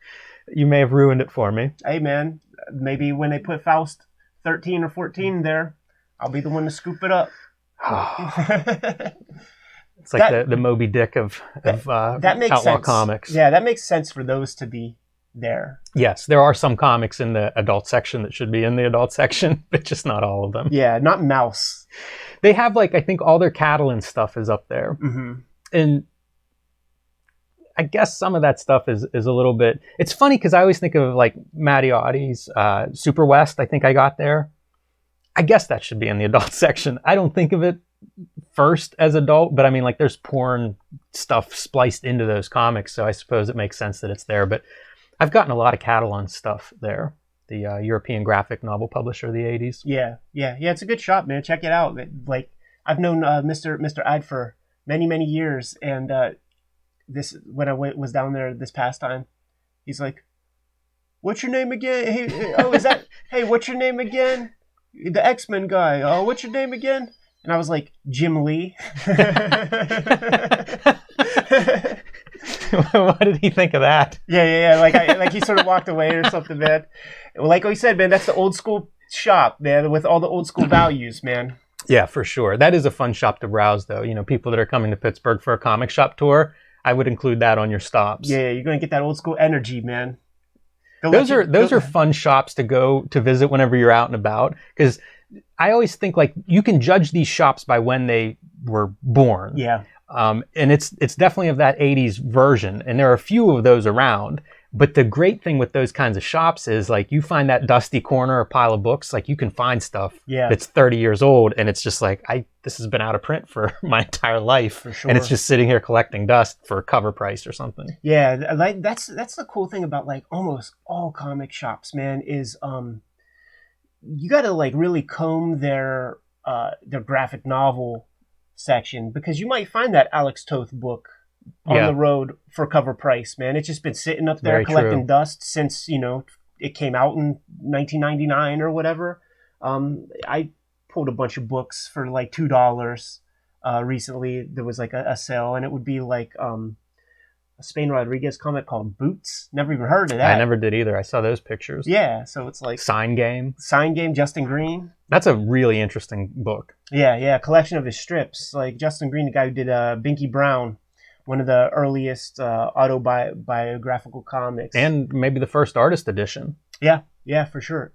you may have ruined it for me. Hey, man. Maybe when they put Faust 13 or 14 there, I'll be the one to scoop it up. It's like the Moby Dick of that makes Outlaw sense. Comics. Yeah, that makes sense for those to be there. Yes, there are some comics in the adult section that should be in the adult section, but just not all of them. Yeah, not Mouse. They have I think all their Catalan stuff is up there. Mm-hmm. And I guess some of that stuff is a little bit. It's funny because I always think of like Matty Audie's Super West. I think I got there. I guess that should be in the adult section. I don't think of it first as adult, but I mean, like, there's porn stuff spliced into those comics, so I suppose it makes sense that it's there. But I've gotten a lot of Catalan stuff there, the European graphic novel publisher of the 80s. Yeah. It's a good shop, man. Check it out. Like, I've known Mr. Ide for many years, and this when I was down there this past time, he's like, "What's your name again? Hey, oh, is that? Hey, what's your name again? The X-Men guy. Oh, what's your name again?" And I was like, "Jim Lee." What did he think of that? Yeah. Like he sort of walked away or something, man. Like we said, man, that's the old school shop, man, with all the old school values, man. Yeah, for sure. That is a fun shop to browse, though. You know, people that are coming to Pittsburgh for a comic shop tour, I would include that on your stops. Yeah, you're going to get that old school energy, man. Those are fun shops to go to visit whenever you're out and about, because I always think, like, you can judge these shops by when they were born. Yeah. And it's definitely of that 80s version, and there are a few of those around. But the great thing with those kinds of shops is, like, you find that dusty corner or pile of books, like, you can find stuff that's 30 years old, and it's just like, this has been out of print for my entire life. For sure. And it's just sitting here collecting dust for cover price or something. Yeah, like that's the cool thing about, like, almost all comic shops, man, is you got to, like, really comb their graphic novel section, because you might find that Alex Toth book on the road for cover price, man. It's just been sitting up there Very collecting true. dust since, you know, it came out in 1999 or whatever. I pulled a bunch of books for like $2 recently. There was like a sale, and it would be like a Spain Rodriguez comic called Boots. Never even heard of that. I never did either. I saw those pictures. Yeah, so it's like Sign Game, Justin Green. That's a really interesting book. Yeah, collection of his strips. Like Justin Green, the guy who did Binky Brown, one of the earliest autobiographical comics. And maybe the first artist edition. Yeah, for sure.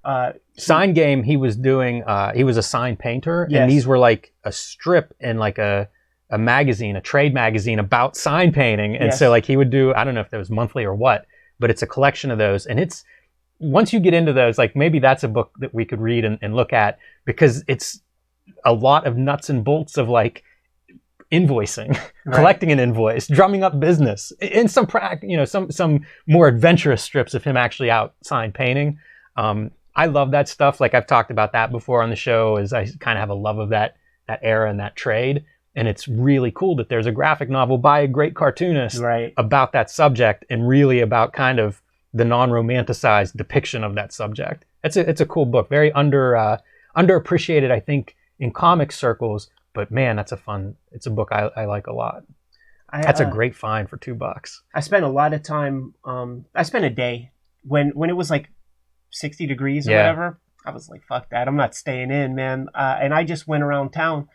Sign Game, he was doing, he was a sign painter, Yes. and these were like a strip in like a magazine, a trade magazine about sign painting. And so like he would do, I don't know if that was monthly or what, but it's a collection of those. And it's, once you get into those, like maybe that's a book that we could read and look at, because it's a lot of nuts and bolts of like invoicing, collecting an invoice, drumming up business, and some some more adventurous strips of him actually out sign painting. I love that stuff. Like I've talked about that before on the show, is I kind of have a love of that era and that trade. And it's really cool that there's a graphic novel by a great cartoonist about that subject, and really about kind of the non-romanticized depiction of that subject. It's a cool book, very underappreciated, I think, in comic circles. But man, it's a book I like a lot. That's a great find for $2. I spent a lot of time. I spent a day when it was like 60 degrees or whatever. I was like, fuck that, I'm not staying in, man. And I just went around town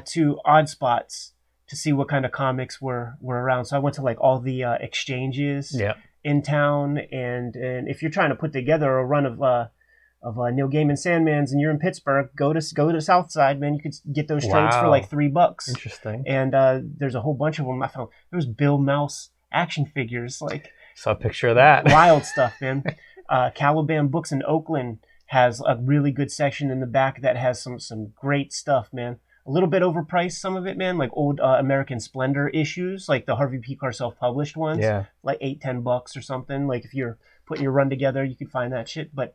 to odd spots to see what kind of comics were around. So I went to like all the exchanges in town, and if you're trying to put together a run of Neil Gaiman Sandmans and you're in Pittsburgh, go to Southside, man. You could get those trades for like $3. Interesting. And there's a whole bunch of them. I found there was Bill Mouse action figures, like saw a picture of that. Wild stuff, man. Caliban Books in Oakland has a really good section in the back that has some great stuff, man. A little bit overpriced, some of it, man, like old American Splendor issues, like the Harvey Pekar self-published ones, like $8-10 or something. Like if you're putting your run together, you could find that shit. But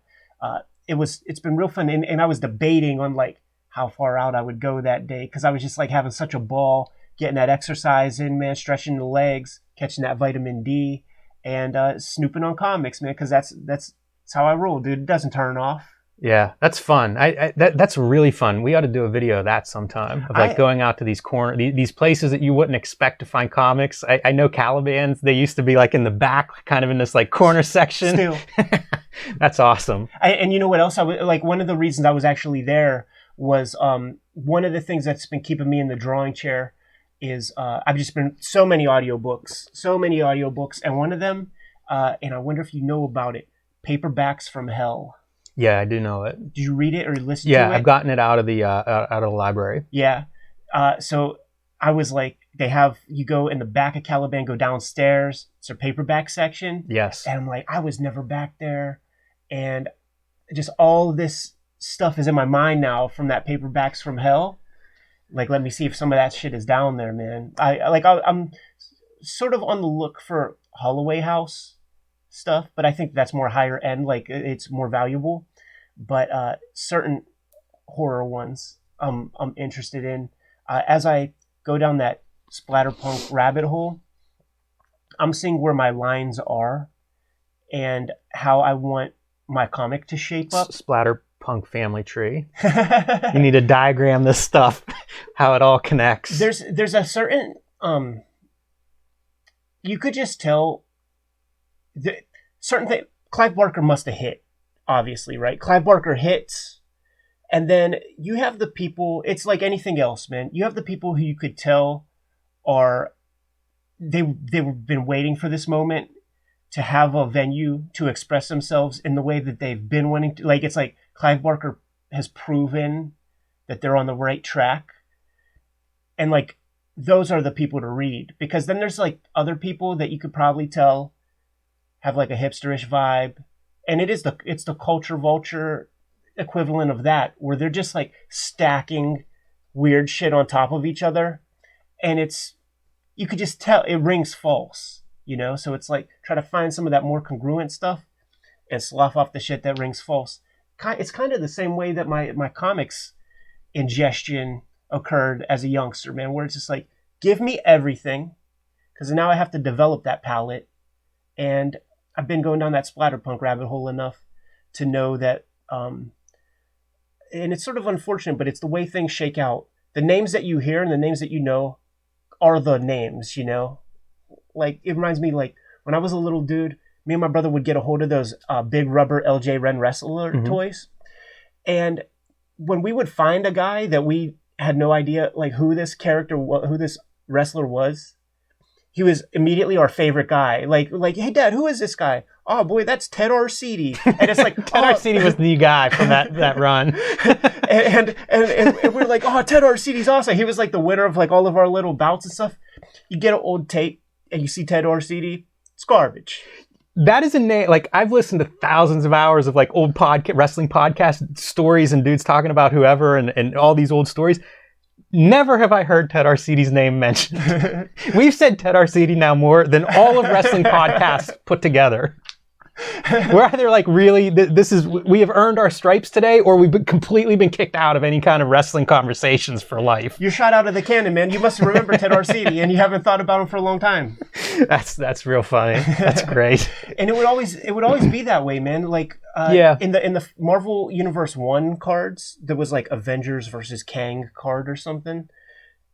it's been real fun, and I was debating on like how far out I would go that day, because I was just like having such a ball getting that exercise in, man, stretching the legs, catching that vitamin D, and snooping on comics, man, because that's how I roll, dude. It doesn't turn off. Yeah, that's fun. That's really fun. We ought to do a video of that sometime, of like going out to these these places that you wouldn't expect to find comics. I know Caliban's, they used to be like in the back, kind of in this like corner section. Still. That's awesome. And you know what else? Like one of the reasons I was actually there was one of the things that's been keeping me in the drawing chair is I've just been so many audiobooks, and one of them, and I wonder if you know about it, Paperbacks from Hell. Yeah, I do know it. Did you read it or listen to it? Yeah, I've gotten it out of the library. Yeah. So I was like, you go in the back of Caliban, go downstairs. It's their paperback section. Yes. And I'm like, I was never back there. And just all of this stuff is in my mind now from that Paperbacks from Hell. Like, let me see if some of that shit is down there, man. I'm sort of on the look for Holloway House stuff, but I think that's more higher end. Like, it's more valuable. But certain horror ones I'm interested in. As I go down that Splatterpunk rabbit hole, I'm seeing where my lines are and how I want my comic to shape up. Splatterpunk family tree. You need to diagram this stuff, how it all connects. There's a certain you could just tell certain thing. Clive Barker must have hit, obviously, right? Clive Barker hits, and then you have the people. It's like anything else, man. You have the people who you could tell are they've been waiting for this moment to have a venue to express themselves in the way that they've been wanting to. Like, it's like Clive Barker has proven that they're on the right track. And like, those are the people to read, because then there's like other people that you could probably tell have like a hipsterish vibe. And it's the culture vulture equivalent of that, where they're just like stacking weird shit on top of each other. And you could just tell it rings false, you know? So it's like, try to find some of that more congruent stuff and slough off the shit that rings false. It's kind of the same way that my comics ingestion occurred as a youngster, man, where it's just like, give me everything, because now I have to develop that palette. And I've been going down that Splatterpunk rabbit hole enough to know that, and it's sort of unfortunate, but it's the way things shake out. The names that you hear and the names that you know are the names, you know? Like, it reminds me, like, when I was a little dude, me and my brother would get a hold of those big rubber LJ Ren wrestler toys. And when we would find a guy that we had no idea, like, who this wrestler was, he was immediately our favorite guy. Like, hey, Dad, who is this guy? Oh, boy, that's Ted Arcidi. And it's like... Ted Arcidi was the guy from that run. and we're like, oh, Ted Arcidi's awesome. He was like the winner of like all of our little bouts and stuff. You get an old tape and you see Ted Arcidi, it's garbage. That is a name. Like, I've listened to thousands of hours of like old wrestling podcast stories and dudes talking about whoever and all these old stories. Never have I heard Ted Arcidi's name mentioned. We've said Ted Arcidi now more than all of wrestling podcasts put together. We're either like, really, we have earned our stripes today, or we've completely been kicked out of any kind of wrestling conversations for life. You're shot out of the cannon, man. You must remember Ted Arcidi, and you haven't thought about him for a long time. That's real funny. That's great. And it would always be that way, man. Like, in the Marvel Universe 1 cards, there was like Avengers versus Kang card or something,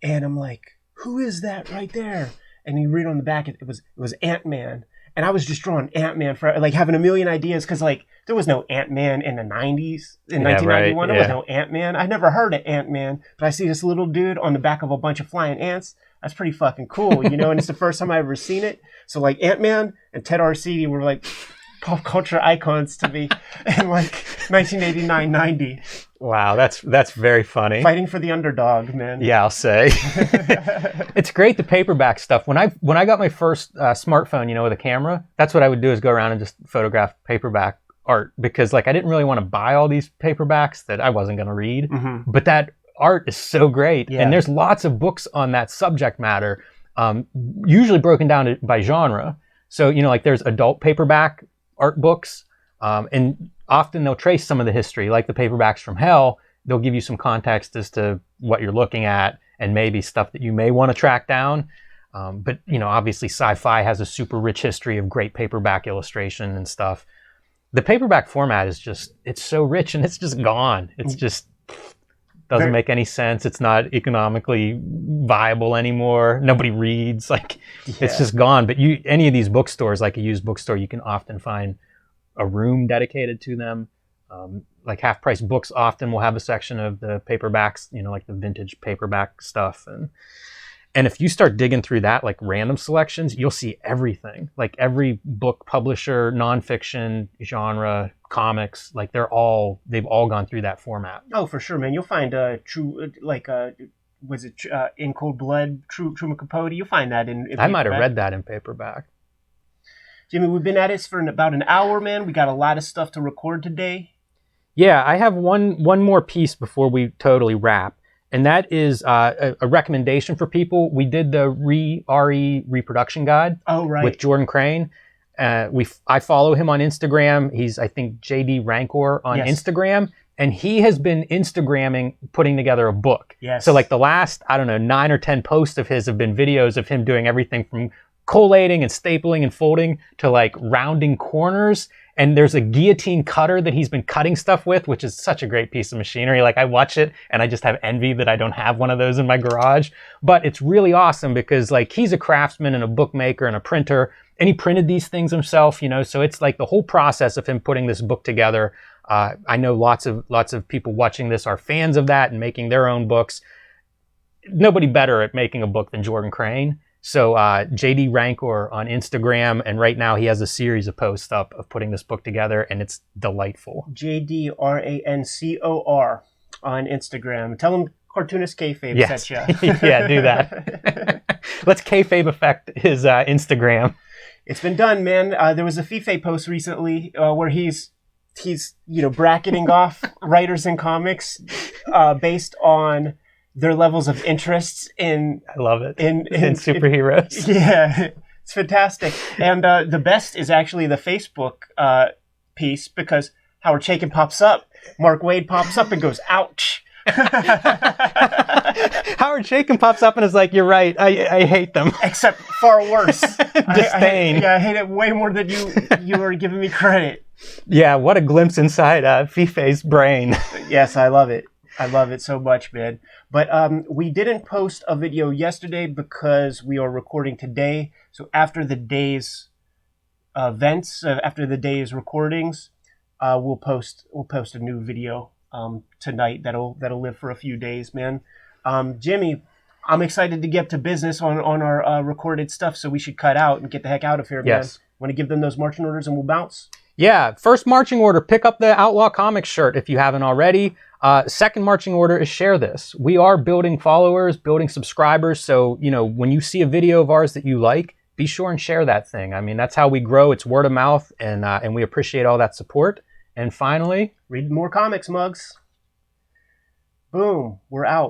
and I'm like, who is that right there? And you read on the back, it was Ant-Man. And I was just drawing Ant-Man for like having a million ideas, because like there was no Ant-Man in the 90s. In 1991, there was no Ant-Man. I never heard of Ant-Man, but I see this little dude on the back of a bunch of flying ants. That's pretty fucking cool, you know? And it's the first time I've ever seen it. So like Ant-Man and Ted Arcidi were like pop culture icons to me in like 1989, 90. Wow, that's very funny. Fighting for the underdog, man. Yeah, I'll say. It's great, the paperback stuff. When I got my first smartphone, you know, with a camera, that's what I would do, is go around and just photograph paperback art, because like I didn't really want to buy all these paperbacks that I wasn't going to read. Mm-hmm. But that art is so great. Yeah. And there's lots of books on that subject matter, usually broken down by genre. So, you know, like there's adult paperback art books, and often they'll trace some of the history, like the Paperbacks from Hell. They'll give you some context as to what you're looking at and maybe stuff that you may want to track down. But, you know, obviously sci-fi has a super rich history of great paperback illustration and stuff. The paperback format is just, it's so rich and it's just gone. It's just doesn't make any sense. It's not economically viable anymore. Nobody reads. Like, it's just gone. But any of these bookstores, like a used bookstore, you can often find a room dedicated to them. Like Half Price Books often will have a section of the paperbacks, you know, like the vintage paperback stuff. And if you start digging through that, like random selections, you'll see everything. Like every book publisher, nonfiction, genre, comics, like they've all gone through that format. Oh, for sure, man. You'll find true, like was it In Cold Blood, Truman Capote? You'll find that in I might have read that in paperback. Jimmy, we've been at this for about an hour, man. We got a lot of stuff to record today. Yeah, I have one more piece before we totally wrap, and that is a recommendation for people. We did the RE reproduction guide with Jordan Crane. I follow him on Instagram. He's, I think, JD Rancor on Instagram. And he has been Instagramming, putting together a book. Yes. So like the last, 9 or 10 posts of his have been videos of him doing everything from collating and stapling and folding to like rounding corners. And there's a guillotine cutter that he's been cutting stuff with, which is such a great piece of machinery. Like I watch it and I just have envy that I don't have one of those in my garage. But it's really awesome because like he's a craftsman and a bookmaker and a printer. And he printed these things himself, so it's like the whole process of him putting this book together. I know lots of people watching this are fans of that and making their own books. Nobody better at making a book than Jordan Crane. So JD Rancor on Instagram, and right now he has a series of posts up of putting this book together, and it's delightful. JD Rancor on Instagram. Tell him Cartoonist Kayfabe sent you. Yeah, do that. Let's Kayfabe affect his Instagram. It's been done, man. There was a Fife post recently where he's bracketing off writers in comics based on their levels of interest in. I love it. In superheroes. Yeah, it's fantastic. And the best is actually the Facebook piece because Howard Chaykin pops up, Mark Waid pops up and goes, "Ouch." Howard Chaykin pops up and is like, "You're right. I hate them." Except far worse. Disdain. I hate it way more than you are giving me credit. Yeah, what a glimpse inside Fife's brain. Yes, I love it. I love it so much, man. But we didn't post a video yesterday because we are recording today. So after the day's events, after the day's recordings, we'll post a new video tonight that'll live for a few days, man. Jimmy, I'm excited to get to business on our recorded stuff, so we should cut out and get the heck out of here, man. Yes. Want to give them those marching orders and we'll bounce? Yeah, first marching order, pick up the Outlaw Comics shirt if you haven't already. Second marching order is share this. We are building followers, building subscribers, so when you see a video of ours that you like, be sure and share that thing. I mean, that's how we grow. It's word of mouth, and we appreciate all that support. And finally, read more comics, mugs. Boom, we're out.